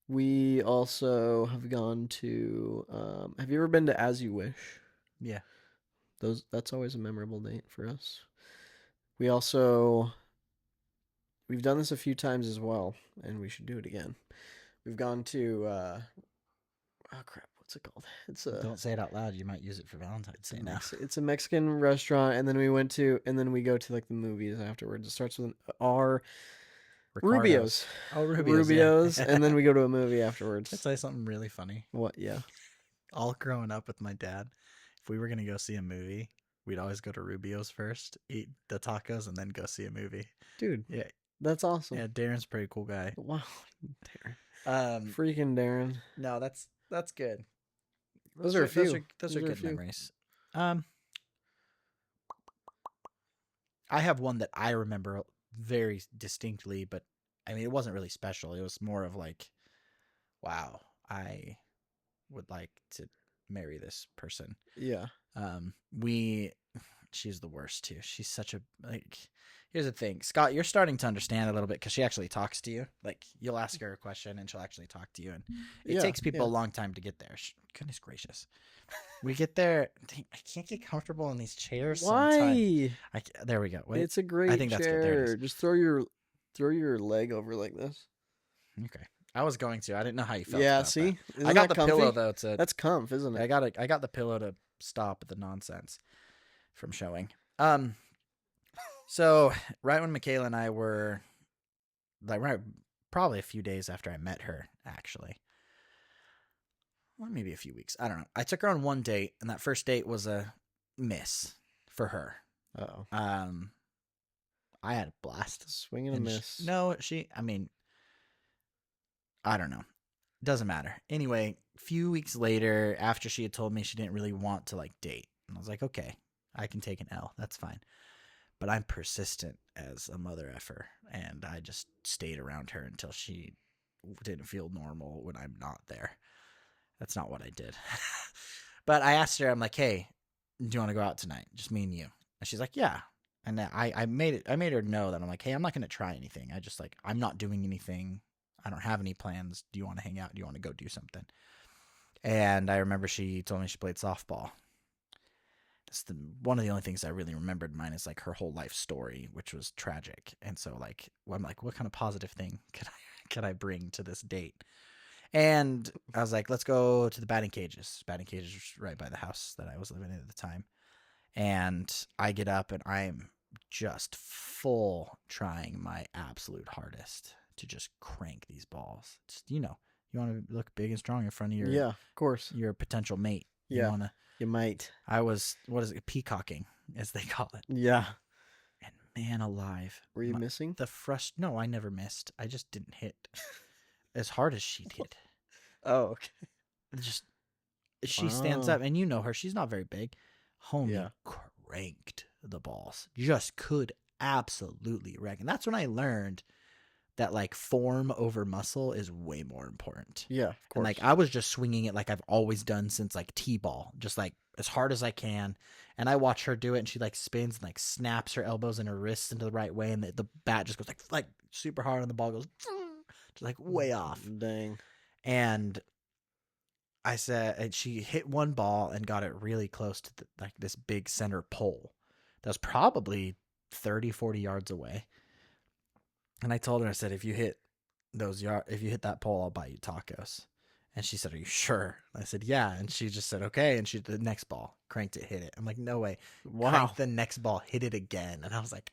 We also have gone to have you ever been to As You Wish?
Yeah.
That's always a memorable date for us. We also we've done this a few times as well, and we should do it again. We've gone to oh crap, what's it called? It's a
Don't say it out loud. You might use it for Valentine's Day now.
It's a Mexican restaurant, and then we go to like the movies afterwards. It starts with an R. Rubio's.
Oh, Rubio's.
Rubio's,
Yeah.
and then we go to a movie afterwards.
I'd say something really funny.
What? Yeah.
All growing up with my dad, if we were going to go see a movie, we'd always go to Rubio's first, eat the tacos, and then go see a movie.
Dude.
Yeah.
That's awesome.
Yeah, Darren's a pretty cool guy.
Wow. Darren. Freaking Darren.
No, that's good.
Those are a few.
Those are
a
good
few.
memories. I have one that I remember very distinctly, but I mean, it wasn't really special. It was more of like, wow, I would like to marry this person.
Yeah.
She's the worst too. She's such a, like, here's the thing, Scott, you're starting to understand a little bit because she actually talks to you. Like, you'll ask her a question and she'll actually talk to you. And it takes people a long time to get there. Goodness gracious. We get there. I can't get comfortable in these chairs.
Why?
There we go. Wait,
It's a great
I think that's good. There it
chair.
is.
Just throw your leg over like this.
Okay. I was going to. I didn't know how you felt.
Yeah,
about
see?
that.
Isn't
I got
that
the
comfy?
pillow though.
That's comf, isn't it?
I got the pillow to stop the nonsense from showing. So right when Michaela and I were, like, probably a few days after I met her, actually, or maybe a few weeks, I don't know. I took her on one date, and that first date was a miss for her.
Uh-oh.
I had a blast.
Swing and a miss.
I mean, I don't know. Doesn't matter. Anyway, a few weeks later, after she had told me she didn't really want to like date, and I was like, okay, I can take an L. That's fine. But I'm persistent as a mother effer, and I just stayed around her until she didn't feel normal when I'm not there. That's not what I did. But I asked her, I'm like, hey, do you want to go out tonight? Just me and you. And she's like, yeah. And I made her know that I'm like, hey, I'm not going to try anything. I'm not doing anything. I don't have any plans. Do you want to hang out? Do you want to go do something? And I remember she told me she played softball. That's one of the only things I really remembered mine is like her whole life story, which was tragic. And so like, I'm like, what kind of positive thing could I bring to this date? And I was like, let's go to the batting cages. Batting cages was right by the house that I was living in at the time. And I get up and I'm just full trying my absolute hardest to just crank these balls. Just, you want to look big and strong in front of
Yeah, of course.
your potential mate.
Yeah. You might.
I was, peacocking, as they call it.
Yeah.
And man alive.
Were you missing?
No, I never missed. I just didn't hit as hard as she did.
Oh, okay.
Just, she stands up, and you know her. She's not very big. Homie cranked the balls. Just could absolutely wreck. And that's when I learned that like form over muscle is way more important.
Yeah, of course.
And like I was just swinging it like I've always done since like T-ball, just like as hard as I can. And I watch her do it, and she like spins and like snaps her elbows and her wrists into the right way, and the bat just goes like super hard, and the ball goes just like way off.
Dang.
And I said, and she hit one ball and got it really close to like this big center pole that was probably 30, 40 yards away. And I told her, I said, if you hit that pole, I'll buy you tacos. And she said, are you sure? And I said, yeah. And she just said, okay. And she did the next ball, cranked it, hit it. I'm like, no way.
Wow.
Cranked the next ball, hit it again. And I was like,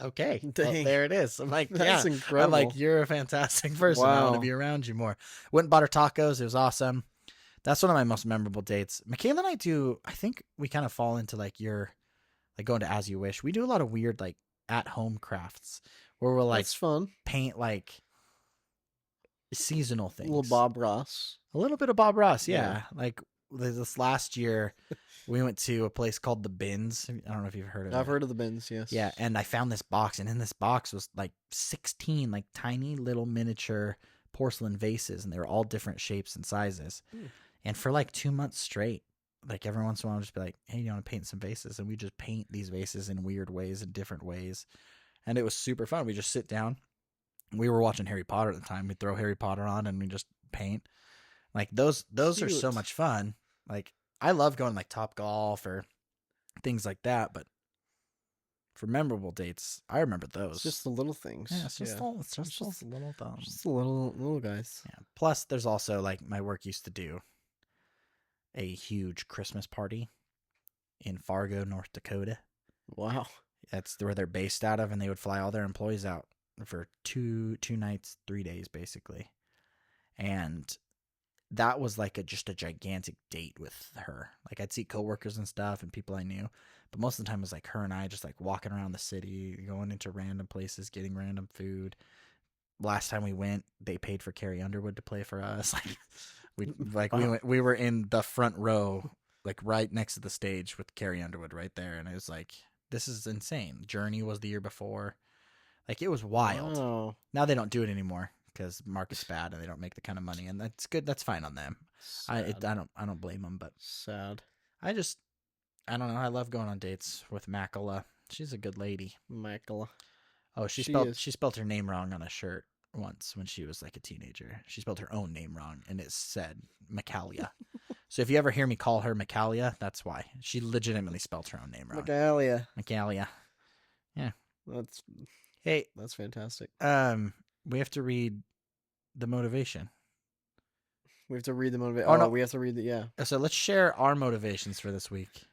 okay, well,
Dang.
there it is. I'm like,
That's
yeah.
incredible.
I'm like, you're a fantastic person. I want to
Wow.
be around you more. Went and bought her tacos. It was awesome. That's one of my most memorable dates. Michaela and I think we kind of fall into like going to As You Wish. We do a lot of weird like at home crafts where we'll like
That's fun.
paint like seasonal
A little
things.
Bob Ross.
A little bit of Bob Ross, yeah.
Yeah.
Like this last year, we went to a place called the Bins. I don't know if you've heard of it.
I've heard of the bins, yes.
Yeah, and I found this box, and in this box was like 16 like tiny little miniature porcelain vases, and they were all different shapes and sizes. And for like 2 months straight, like every once in a while, I'll just be like, "Hey, you want to paint some vases?" And we just paint these vases in weird ways and different ways, and it was super fun. We just sit down. We were watching Harry Potter at the time. We'd throw Harry Potter on, and we just paint. Like those are so
Cute.
much fun. Like I love going like Top Golf or things like that, but for memorable dates, I remember those.
It's just the little things.
Yeah, it's just those little thumbs.
Just the little guys.
Yeah. Plus, there's also like my work used to do a huge Christmas party in Fargo, North Dakota.
Wow.
That's where they're based out of, and they would fly all their employees out for two nights, 3 days, basically. And that was like just a gigantic date with her. Like I'd see coworkers and stuff and people I knew, but most of the time it was like her and I just like walking around the city, going into random places, getting random food. Last time we went, they paid for Carrie Underwood to play for us. We were in the front row, like right next to the stage with Carrie Underwood right there, and it was like, this is insane. Journey was the year before. Like it was wild.
Oh,
Now they don't do it anymore because market's bad and they don't make the kind of money, and that's good. That's fine on them. I don't blame them, but
sad.
I don't know. I love going on dates with Makala. She's a good lady.
Michaela.
Oh,
She
she
is.
spelled her name wrong on a shirt once when she was like a teenager. She spelled her own name wrong, and it said Macalia. So if you ever hear me call her Macalia, that's why. She legitimately spelled her own name wrong.
Michaelia.
Macalia.
That's
Hey,
fantastic.
we have to read the motivation.
We have to read the motivation.
Oh,
Oh,
no.
we have to read the, yeah.
So let's share our motivations for this week.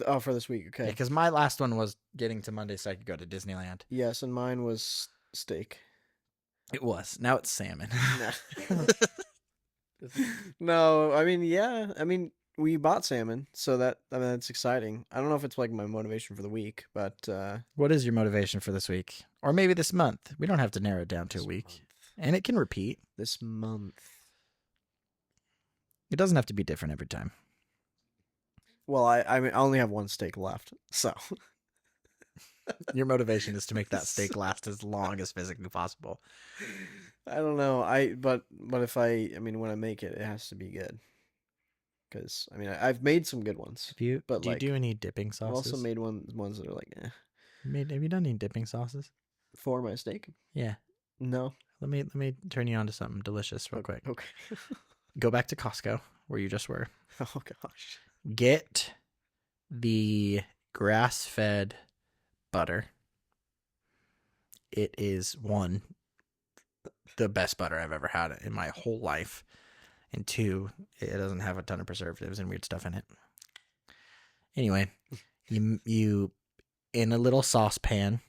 Oh, for this week. Okay.
Because my last one was getting to Monday so I could go to Disneyland.
Yes, and mine was steak.
It was. Now it's salmon.
No, I mean, yeah. I mean, we bought salmon, so that's exciting. I don't know if it's like my motivation for the week, but
What is your motivation for this week? Or maybe this month? We don't have to narrow it down to a week. And it can repeat.
This month.
It doesn't have to be different every time.
Well, I mean, I only have one steak left, so
Your motivation is to make that steak last as long as physically possible.
I don't know. But if I mean, when I make it, it has to be good. Because I mean, I've made some good ones.
Do you
But, like,
do any dipping
I've
sauces?
also made ones that are like,
Have you done any dipping sauces?
for my steak.
Yeah.
No.
Let me turn you on to something delicious real quick.
Okay.
Go back to Costco where you just were.
Oh gosh.
Get the grass-fed butter. It is the best butter I've ever had in my whole life. And two, it doesn't have a ton of preservatives and weird stuff in it. Anyway, you in a little saucepan,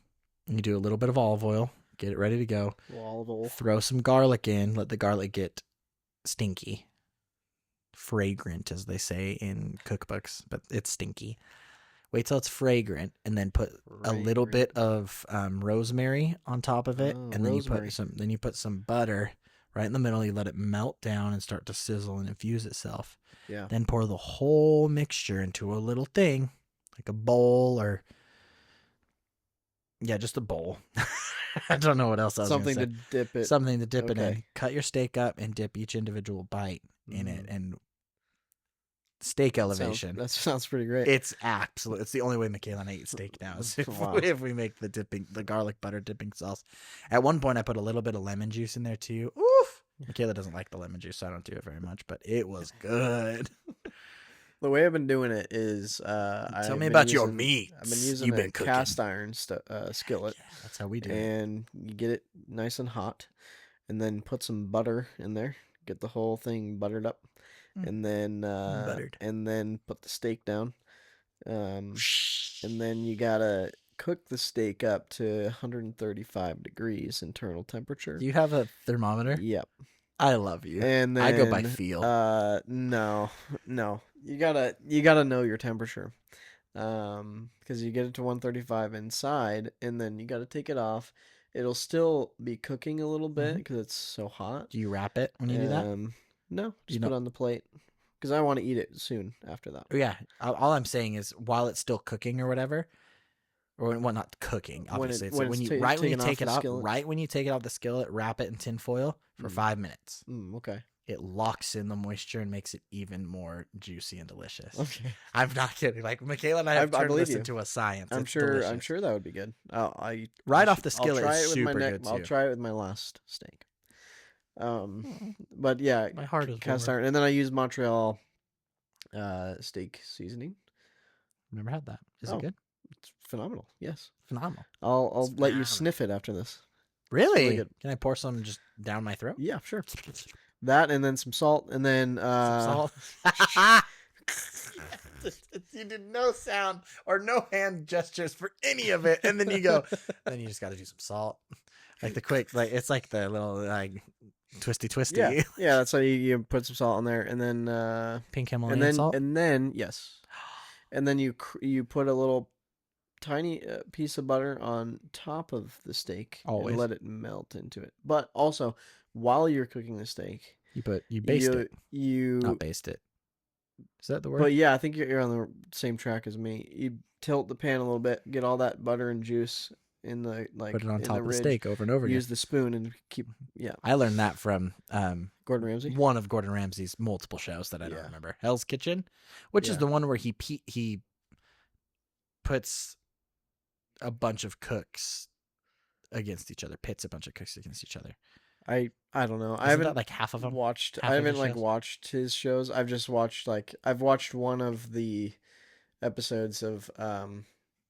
you do a little bit of olive oil, get it ready to go.
Olive oil.
Throw some garlic in, let the garlic get stinky. Fragrant, as they say in cookbooks, but it's stinky. Wait till it's fragrant, and then put a little bit of rosemary on top of it, and then
rosemary.
you put some butter right in the middle. You let it melt down and start to sizzle and infuse itself.
Yeah.
Then pour the whole mixture into a little thing, like a bowl or just a bowl. I don't know what else I was
Something
gonna
to
say.
dip it.
Something to dip it in.
Okay.
Cut your steak up and dip each individual bite in it,
Mm.
and steak elevation.
That sounds pretty great.
It's absolute. It's the only way Michaela and I eat steak now is
Wow.
if we make the garlic butter dipping sauce. At one point, I put a little bit of lemon juice in there too. Oof! Michaela doesn't like the lemon juice, so I don't do it very much. But it was good.
The way I've been doing it is,
Tell me about your meats.
I've been using
You've
a
been cooking.
cast iron skillet,
Yeah, that's how we do it.
and you get it nice and hot, and then put some butter in there. Get the whole thing buttered up, and then
Buttered.
and then put the steak down, and then you gotta cook the steak up to 135 degrees internal temperature.
Do you have a thermometer?
Yep.
I love you.
And then
I go by feel.
No. You gotta know your temperature. Because you get it to 135 inside, and then you gotta take it off, it'll still be cooking a little bit
Mhm.
because it's so hot.
Do you wrap it when you do that?
No,
You
just
know,
put it on the plate because I want to eat it soon after that.
oh, yeah. All I'm saying is while it's still cooking or whatever, or well, not cooking, obviously. It's
When
when
it's
you right when you
taken off
take
the
it out,
skillet.
right when you take it off the skillet, wrap it in tin foil for 5 minutes.
Okay.
It locks in the moisture and makes it even more juicy and delicious.
Okay.
I'm not kidding. Like Michaela and I have
I
turned
believe
this
you.
into a science.
I'm
It's
sure.
delicious.
I'm sure that would be good.
Right off the
I'll
skillet
try
is
it with my
super
neck.
good
I'll
too.
try it with my last steak.
Oh,
But yeah,
my heart is
cast
warmed.
iron, and then I use Montreal steak seasoning.
Never had that. Is
Oh.
it good?
It's phenomenal. Yes.
Phenomenal.
I'll
It's
let you
phenomenal.
sniff it after this.
Really?
really good.
Can I pour some just down my throat?
Yeah, sure. That and then some salt and then
Some salt. You did no sound or no hand gestures for any of it, and then you go. Then you just got to do some salt, like the quick, like it's like the little like twisty.
Yeah, that's how you put some salt in there, and then
Pink Himalayan salt.
and then yes, and then you put a little tiny piece of butter on top of the steak
Always.
and let it melt into it. But also, while you're cooking the steak,
You baste it.
You
Not baste it. Is that the word?
But yeah, I think you're on the same track as me. You tilt the pan a little bit, get all that butter and juice in the
Put it on
in
top
the
of the
ridge,
steak over and over again.
use the spoon and keep
I learned that from
Gordon Ramsay.
one of Gordon Ramsay's multiple shows that I don't
Yeah.
remember. Hell's Kitchen, which is
Yeah.
the one where he puts a bunch of cooks against each other, pits a bunch of cooks against each other.
I don't know. I
Isn't
haven't
that like half of them?
watched.
Half
I
of
haven't
his
like
shows?
watched his shows. I've just watched I've watched one of the episodes of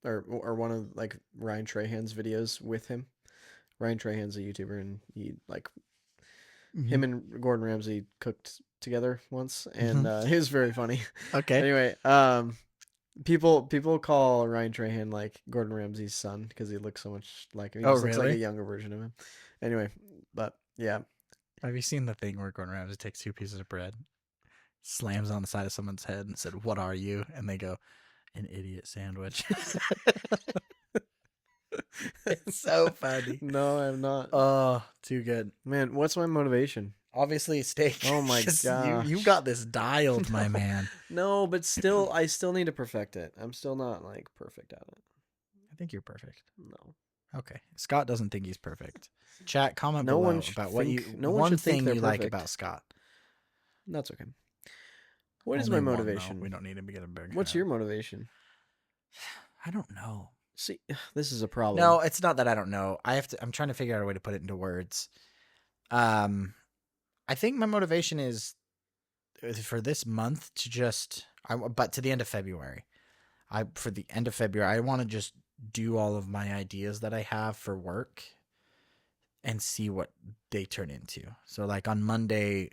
or one of like Ryan Trahan's videos with him. Ryan Trahan's a YouTuber and he him and Gordon Ramsay cooked together once and it was very funny.
Okay.
Anyway, people call Ryan Trahan like Gordon Ramsay's son because he looks so much like him. He
Oh,
just looks like a
really?
younger version of him. Anyway, but yeah.
Have you seen the thing where Gordon Ramsay takes 2 pieces of bread, slams it on the side of someone's head, and said, "What are you?" And they go, "An idiot sandwich." It's so funny.
No, I'm not.
Oh, too good.
Man, what's my motivation?
Obviously, steak.
Oh my
Just-
gosh.
you got this dialed, my man.
No, but still, I still need to perfect it. I'm still not like perfect at it.
I think you're perfect.
No.
Okay. Scott doesn't think he's perfect. Chat, comment
No
below
one should
about what you
think- no one
one
should think
thing
they're
you like
perfect.
about Scott.
That's okay. What is
Only
my
one, though.
motivation?
We don't need him to get a burger.
What's your motivation?
I don't know.
See, this is a problem.
No, it's not that I don't know. I'm trying to figure out a way to put it into words. I think my motivation is for this month to but to the end of February. For the end of February, I want to just do all of my ideas that I have for work and see what they turn into. So like on Monday,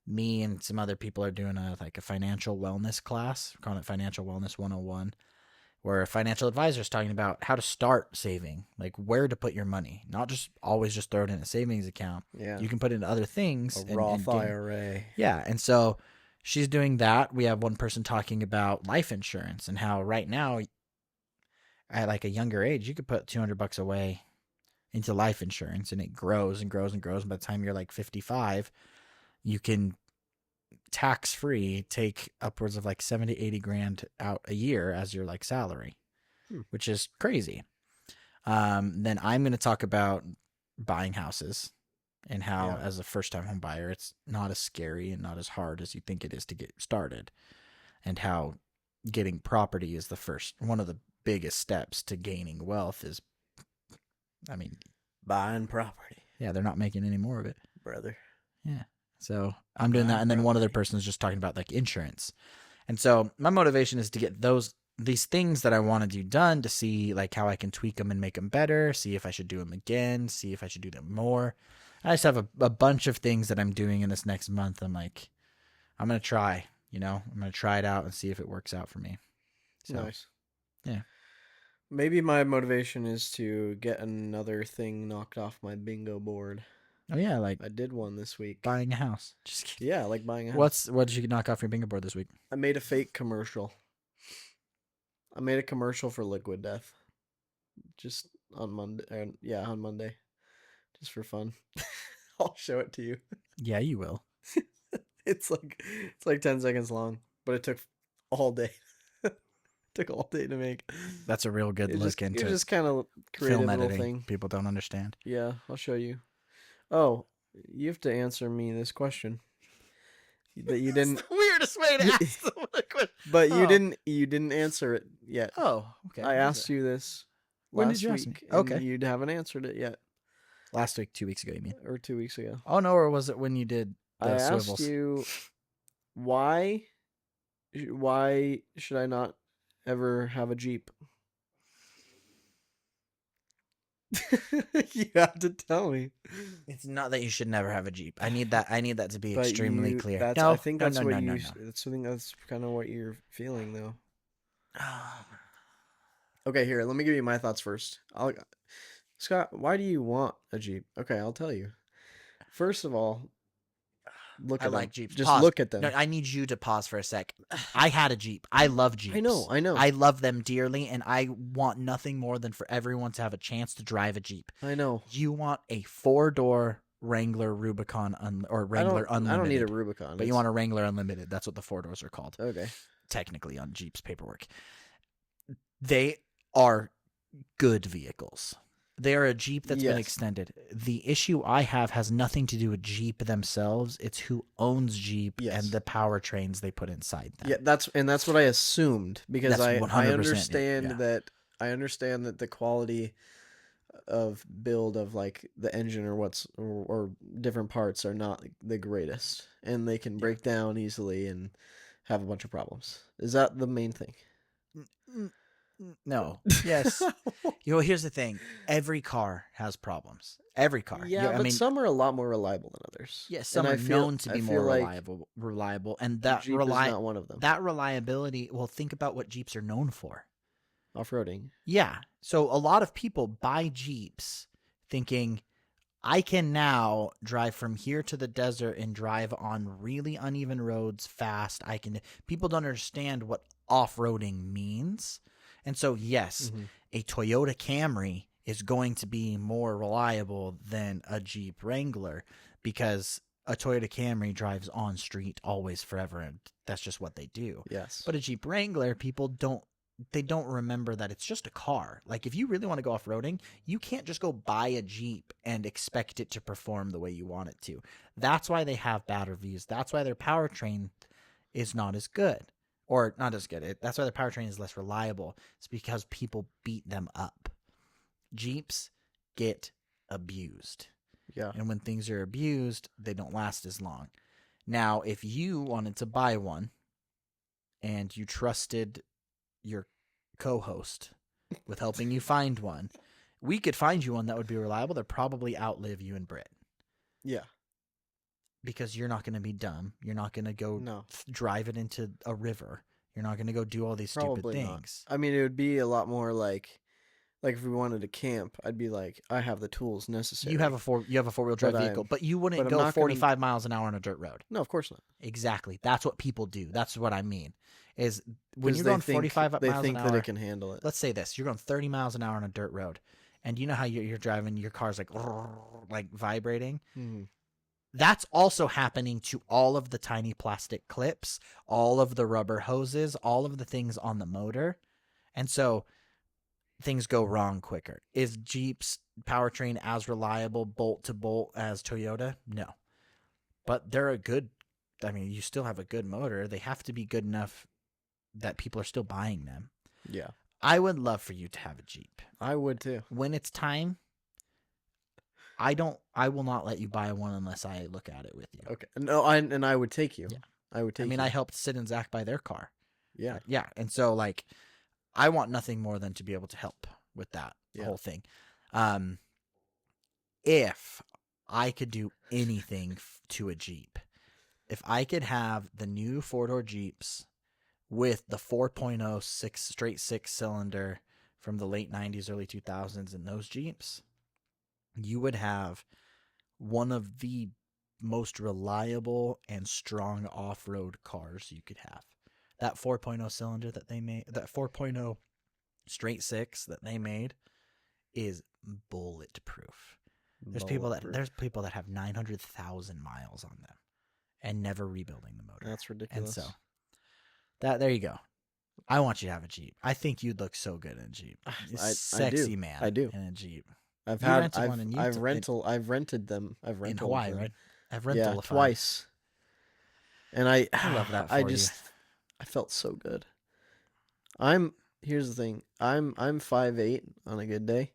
me and some other people are doing a financial wellness class. We're calling it Financial Wellness 101. Where a financial advisor is talking about how to start saving, like where to put your money, not just always just throw it in a savings account.
Yeah.
You can put it into other things.
A Roth IRA.
Yeah. And so she's doing that. We have one person talking about life insurance and how right now, at like a younger age, you could put $200 away into life insurance and it grows and grows and grows. And by the time you're like 55, you can tax free take upwards of like 70, 80 grand out a year as your like salary, which is crazy. Then I'm going to talk about buying houses and how as a first time home buyer, it's not as scary and not as hard as you think it is to get started, and how getting property is one of the biggest steps to gaining wealth is,
Buying property.
yeah, they're not making any more of it.
Brother.
Yeah. So I'm doing that. And then one other person is just talking about like insurance. And so my motivation is to get these things that I want to do done, to see like how I can tweak them and make them better, see if I should do them again, see if I should do them more. I just have a bunch of things that I'm doing in this next month. I'm like, I'm going to try, I'm going to try it out and see if it works out for me. So,
Nice.
Yeah.
Maybe my motivation is to get another thing knocked off my bingo board.
Oh yeah, like
I did one this week.
buying a house. Just kidding.
Yeah, like buying a house.
What did you knock off your bingo board this week?
I made a fake commercial. I made a commercial for Liquid Death. Just on Monday. Yeah, on Monday, just for fun. I'll show it to you.
Yeah, you will.
It's like 10 seconds long, but it took all day. Took all day to make.
That's a real good
It
look
was
into
just kind of creative
film
little
editing.
thing.
People don't understand.
Yeah, I'll show you. Oh, you have to answer me this question that you didn't.
That's the weirdest way to
You-
ask someone a question.
But you
Oh.
didn't. You didn't answer it yet.
Oh, okay.
I asked you this
When did
last
you ask me?
week, and
Okay.
you haven't answered it yet,
Last week, 2 weeks ago, you mean?
or 2 weeks ago.
Oh no, or was it when you did the
I
swivels?
asked you why should I not ever have a Jeep? You have to tell me.
It's not that you should never have a Jeep. I need that to be
But
extremely
you-
clear.
That's,
No,
I think that's
no,
what
no,
you.
no,
That's something that's kind of what you're feeling, though.
no.
Okay, here. Let me give you my thoughts first. Scott, why do you want a Jeep? Okay, I'll tell you. First of all, look
I
at
like
them.
Jeeps.
Just
Pause.
look at them.
No, I need you to pause for a sec. I had a Jeep. I love Jeeps.
I know.
I love them dearly, and I want nothing more than for everyone to have a chance to drive a Jeep.
I know.
You want a 4-door Wrangler Rubicon or Wrangler Unlimited.
I don't need a Rubicon.
But you want a Wrangler Unlimited. That's what the 4 doors are called,
Okay.
technically, on Jeep's paperwork. They are good vehicles. They are a Jeep that's been
Yes.
extended. The issue I have has nothing to do with Jeep themselves. It's who owns Jeep
Yes.
and the powertrains they put inside them.
Yeah, that's what I assumed, because
That's
I
100% it,
I understand that the quality of build of like the engine or different parts are not the greatest, and they can break down easily and have a bunch of problems. Is that the main thing?
No. Yes. Here's the thing. Every car has problems. Every car.
Yeah,
I
but
mean,
some are a lot more reliable than others.
yes, some
And
are
I feel-
known to
I
be
feel
more
like
reliable, and that
Jeep is not one of them.
that reliability. Well, think about what Jeeps are known for.
Off-roading.
Yeah. So a lot of people buy Jeeps thinking, I can now drive from here to the desert and drive on really uneven roads fast. People don't understand what off-roading means. And so, yes,
Mhm.
a Toyota Camry is going to be more reliable than a Jeep Wrangler, because a Toyota Camry drives on street always forever, and that's just what they do.
Yes.
But a Jeep Wrangler, people don't remember that it's just a car. Like, if you really want to go off-roading, you can't just go buy a Jeep and expect it to perform the way you want it to. That's why they have bad reviews. That's why their powertrain is not as good. Or not as good. That's why their powertrain is less reliable. It's because people beat them up. Jeeps get abused.
Yeah.
And when things are abused, they don't last as long. Now, if you wanted to buy one and you trusted your co-host with helping you find one, we could find you one that would be reliable. They'd probably outlive you and Britt,
Yeah.
because you're not going to be dumb. You're not going to go
No.
drive it into a river. You're not going to go do all these
Probably
stupid
not.
things.
I mean, it would be a lot more like if we wanted to camp, I'd be like, I have the tools necessary.
You have a four-wheel drive
But
vehicle, but you
but
wouldn't
I'm
go
not gonna-
45 miles an hour on a dirt road.
No, of course not.
Exactly. That's what people do. That's what I mean. Is when
'Cause
you're
they
going
think-
45
they
miles
think
an
that
hour.
it can handle it.
Let's say this: you're going 30 miles an hour on a dirt road, and you know how you're driving, your car's like vibrating.
Mhm.
That's also happening to all of the tiny plastic clips, all of the rubber hoses, all of the things on the motor, and so things go wrong quicker. Is Jeep's powertrain as reliable bolt to bolt as Toyota? No, but they're a good. I mean, you still have a good motor. They have to be good enough that people are still buying them.
Yeah.
I would love for you to have a Jeep.
I would too.
When it's time, I will not let you buy one unless I look at it with you.
Okay. No, I would take you.
Yeah.
I would take
I mean,
you.
I helped Sid and Zach buy their car.
Yeah.
Yeah. And so, like, I want nothing more than to be able to help with that
Yeah.
whole thing. If I could do anything to a Jeep, if I could have the new 4-door Jeeps with the 4.0 straight 6-cylinder from the late 90s, early 2000s in those Jeeps, you would have one of the most reliable and strong off-road cars you could have. That 4.0 cylinder that they made, that 4.0 straight 6 that they made, is bulletproof. There's people that have 900,000 miles on them and never rebuilding the motor.
That's
And
ridiculous.
so there you go. I want you to have a Jeep. I think you'd look so good in a Jeep. Sexy man.
I do.
In a Jeep.
I've
You
had
rented one in Utah-
I've rented them. I've rented
in Hawaii,
them.
right? I've
Yeah,
rental
twice. And I
love that for
I
you.
just I felt so good. Here's the thing. I'm 5'8" on a good day.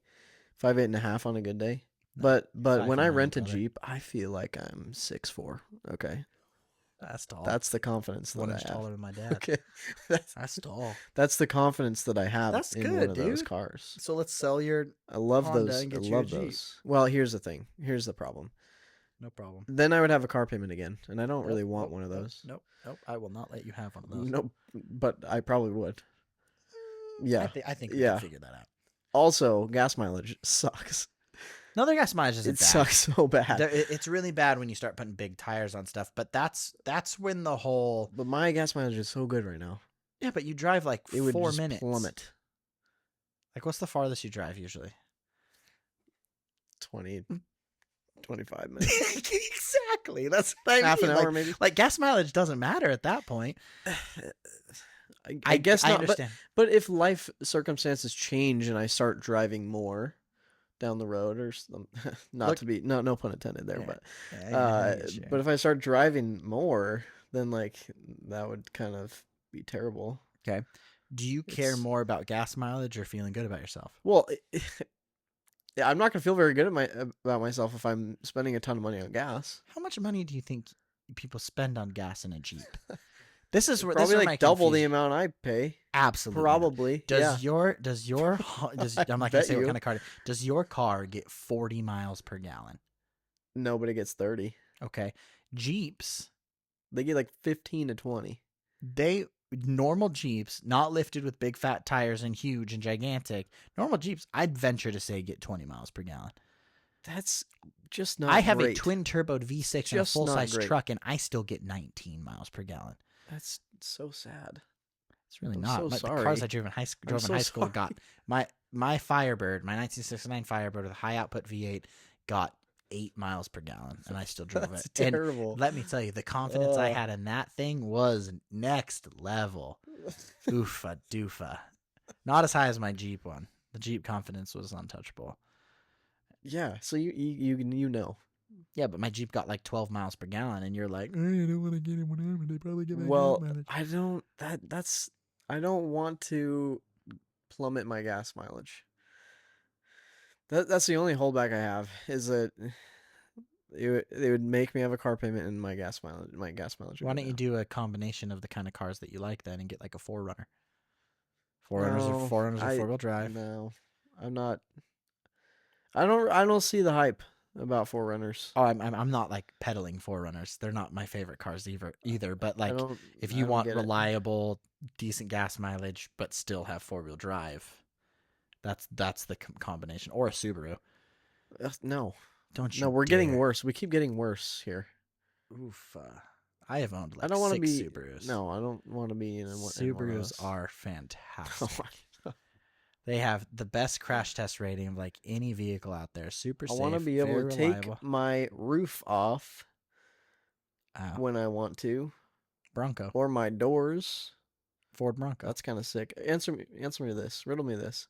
5'8.5" on a good day.
No,
But when I
5'9",
rent a
brother.
Jeep, I feel like I'm 6'4". Okay.
That's tall.
That's the confidence that
1
I
inch
have.
taller than my dad.
Okay. That's
That's tall.
that's the confidence that I have
That's
in one
good,
of those
dude.
cars.
So let's sell your
I love
Honda
those.
and
I
get you a
love
Jeep.
those. Well, here's the thing. Here's the problem.
no problem.
Then I would have a car payment again, and I don't really want one of those.
Nope. I will not let you have one of those.
Nope, but I probably would. Yeah.
I think we
Yeah.
can figure that out.
Also, gas mileage sucks.
No, their gas mileage isn't
It
bad.
sucks so bad.
It's really bad when you start putting big tires on stuff, but that's when the whole
But my gas mileage is so good right now.
yeah. But you drive like
It would
4
just
minutes.
plummet.
Like, what's the farthest you drive usually?
20, 25 minutes.
Exactly. That's what I
Half
mean.
an hour,
Like,
maybe.
like gas mileage doesn't matter at that point.
I guess
I
not.
understand.
But if life circumstances change and I start driving more down the road, or not
Look-
to be no pun intended there,
Yeah,
but
I get you.
but if I start driving more, then like that would kind of be terrible.
Do you care
it's-
more about gas mileage or feeling good about yourself?
Well, yeah, I'm not gonna feel very good about myself if I'm spending a ton of money on gas.
How much money do you think people spend on gas in a Jeep? This is where
Probably
this is
like
my
double the
confusion.
amount I pay.
Absolutely.
Probably.
Does
yeah.
your does
I
I'm not gonna
bet
say what
you.
kind of car. Does your car get 40 miles per gallon?
Nobody gets 30.
Okay. Jeeps,
They get like 15 to 20.
normal Jeeps, not lifted with big fat tires and huge and gigantic. Normal Jeeps, I'd venture to say get 20 miles per gallon.
That's just not
I have
great.
a twin turboed V6 and a
Just not
full size
great.
truck, and I still get 19 miles per gallon.
That's so sad.
It's really
I'm
not.
so
The
sorry.
cars I drove in high
so
school
sorry.
got my Firebird, my 1969 Firebird with a high output V8 got 8 miles per gallon, and I still drove
That's
it.
terrible.
And let me tell you, the confidence I
Ugh.
had in that thing was next level. Oofa doofa. Not as high as my Jeep one. The Jeep confidence was untouchable.
Yeah, so you know.
Yeah, but my Jeep got like 12 miles per gallon, and you're like, I don't want to get it whatever. They probably get that
Well,
gas mileage."
I don't want to plummet my gas mileage. That's the only holdback I have is that they would make me have a car payment and my gas mileage would
Why
go
don't you
down.
do a combination of the kind of cars that you like then and get like a 4Runner? 4Runners
No,
are 4Runners are
I-
4-wheel drive.
No, I'm not. I don't see the hype about 4Runners.
Oh, I'm not like peddling 4Runners. They're not my favorite cars either. But like, if you want reliable, decent gas mileage, but still have 4-wheel drive, that's the combination. Or a Subaru.
No,
Don't you?
no, we're getting
dare.
worse. We keep getting worse here.
Oof. I have owned like
I don't want to
6
be.
Subarus.
No, I don't want to be in one.
Subarus are fantastic. They have the best crash test rating of like any vehicle out there. Super
I
safe.
want to be able
very
to take
reliable.
my roof off
Ow.
when I want to,
Bronco.
or my doors.
Ford Bronco.
That's kind of sick. Answer me this. Riddle me this.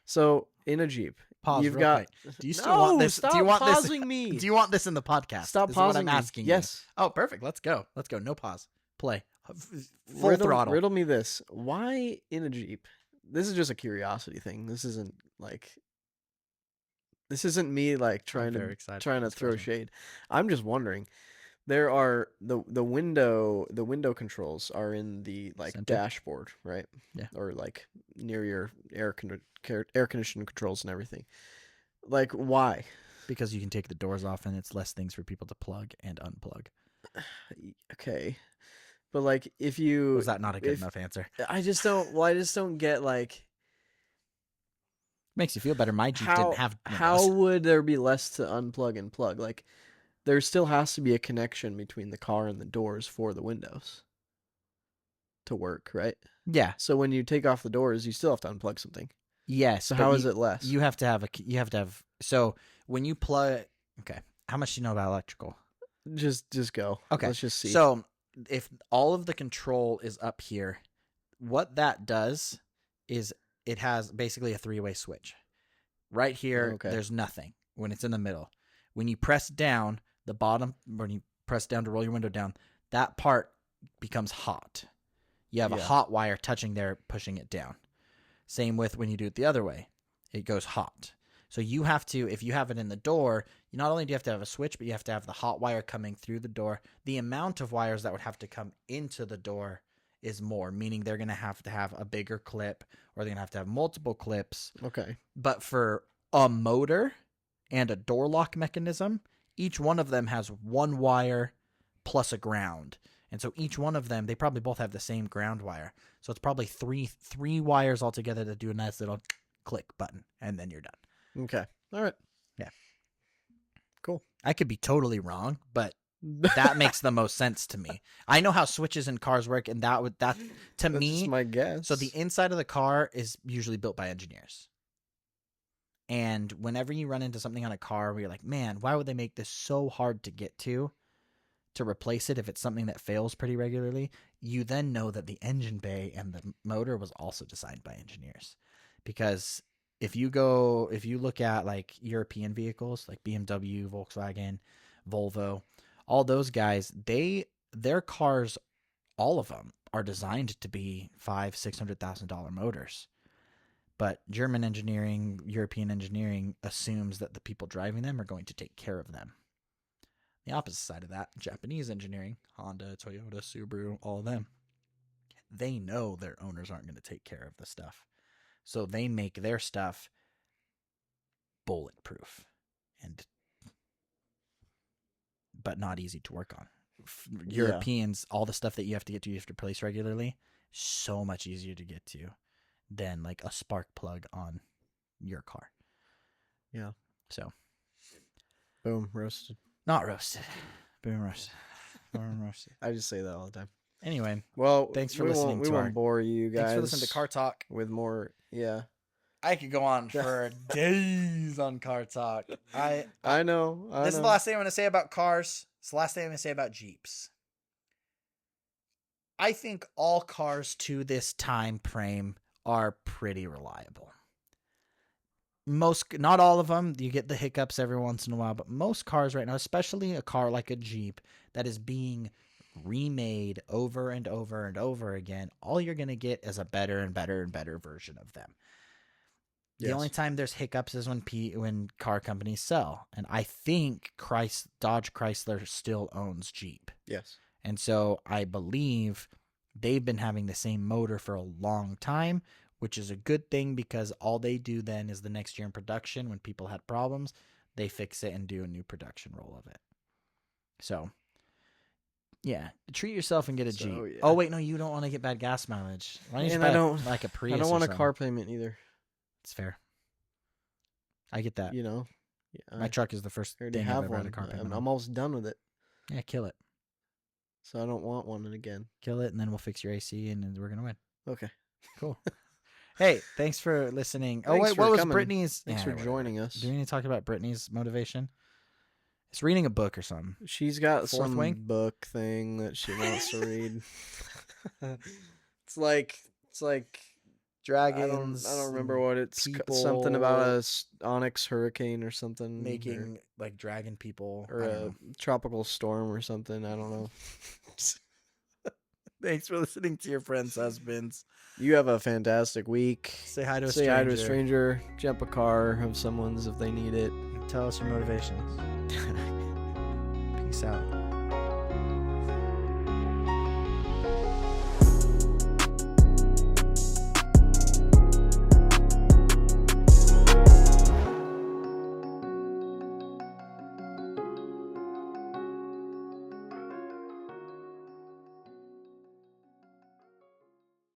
So in a Jeep,
Pause.
you've
real
got.
quick. Do you still want this?
Stop
do you want
pausing me.
this? Do you want this in the podcast?
Stop
is
pausing
what I'm
me.
asking you.
Yes.
Oh, perfect. Let's go. Let's go. No pause. Play. Full throttle.
Riddle me this. Why in a Jeep? This is just a curiosity thing. This isn't me like trying
very
to
excited
trying
for
to
this
throw
question.
shade. I'm just wondering. There are the window controls are in the like
Center?
dashboard, right?
Yeah.
Or like near your air conditioning controls and everything. Like why?
Because you can take the doors off and it's less things for people to plug and unplug.
Okay. But like if you
Was that not a good
if-
enough answer?
I just don't get like
Makes you feel better. My Jeep didn't have
how
windows.
would there be less to unplug and plug? Like there still has to be a connection between the car and the doors for the windows to work, right?
Yeah.
So when you take off the doors, you still have to unplug something.
Yes.
So
but
how is it less?
You have to have. So when you plug, okay. How much do you know about electrical?
Just go.
Okay.
Let's just see.
So if all of the control is up here, what that does is it has basically a 3-way switch. Right here,
Okay.
there's nothing when it's in the middle. When you press down the bottom, when you press down to roll your window down, that part becomes hot. You have a hot wire touching there, pushing it down. Same with when you do it the other way. It goes hot. So you have to, if you have it in the door, you not only do you have to have a switch, but you have to have the hot wire coming through the door. The amount of wires that would have to come into the door is more, meaning they're going to have a bigger clip, or they're going to have multiple clips.
Okay.
But for a motor and a door lock mechanism, each one of them has one wire plus a ground. And so each one of them, they probably both have the same ground wire. So it's probably three wires altogether that do a nice little click button, and then you're done.
Okay. All right.
Yeah.
Cool.
I could be totally wrong, but that makes the most sense to me. I know how switches in cars work, and that to
That's
me,
just my guess.
so the inside of the car is usually built by engineers. And whenever you run into something on a car where you're like, man, why would they make this so hard to get to replace it if it's something that fails pretty regularly, you then know that the engine bay and the motor was also designed by engineers. Because if you look at like European vehicles like BMW, Volkswagen, Volvo, all those guys, their cars, all of them are designed to be $500,000-$600,000 motors. But German engineering, European engineering assumes that the people driving them are going to take care of them. The opposite side of that, Japanese engineering, Honda, Toyota, Subaru, all of them, they know their owners aren't going to take care of the stuff. So they make their stuff bulletproof but not easy to work on. Europeans, all the stuff that you have to replace regularly, so much easier to get to than like a spark plug on your car.
Yeah.
So
Boom, roasted.
not roasted. Boom roasted. Boom roasted.
I just say that all the time.
Anyway,
Well,
thanks for
we
listening
won't, we
to
won't
our-
bore you guys.
thanks for listening to Car Talk.
with more. Yeah.
I could go on for days on Car Talk.
I know.
This is the last thing I'm going to say about cars. It's the last thing I'm going to say about Jeeps. I think all cars to this time frame are pretty reliable. Not all of them. You get the hiccups every once in a while, but most cars right now, especially a car like a Jeep that is being remade over and over and over again, all you're going to get is a better and better and better version of them. The only time there's hiccups is when car companies sell. And I think Dodge Chrysler still owns Jeep.
Yes.
And so I believe they've been having the same motor for a long time, which is a good thing because all they do then is the next year in production, when people had problems, they fix it and do a new production roll of it. So, yeah, treat yourself and get a Jeep.
yeah.
Oh, wait, no, you don't want to get bad gas mileage. Why don't you
And
just
I
buy
don't-
like a Prius
I don't
or
want a
something?
car payment either.
It's fair. I get that.
You know. Yeah,
My truck is the first
I already
thing I've
have
ever had
one.
a car payment
I'm
on.
almost done with it,
Yeah, kill it.
so I don't want one again.
Kill it, and then we'll fix your AC, and then we're going to win.
Okay.
Cool. Hey, thanks for listening. Oh,
Thanks
wait,
for
what was
coming.
Brittany's?
Thanks for joining us.
Do we need to talk about Brittany's motivation? It's reading a book or something.
She's got
Fourth
some
Wing?
book thing that she wants to read. It's like
Dragons.
I don't remember what it's something about a onyx hurricane or something,
making like dragon people.
or
I don't
a
know.
tropical storm or something. I don't know.
Thanks for listening to your friends' husbands.
You have a fantastic week.
Say hi to a
Say
stranger.
hi to a stranger. Jump a car of someone's if they need it.
Tell us your motivations. Peace out.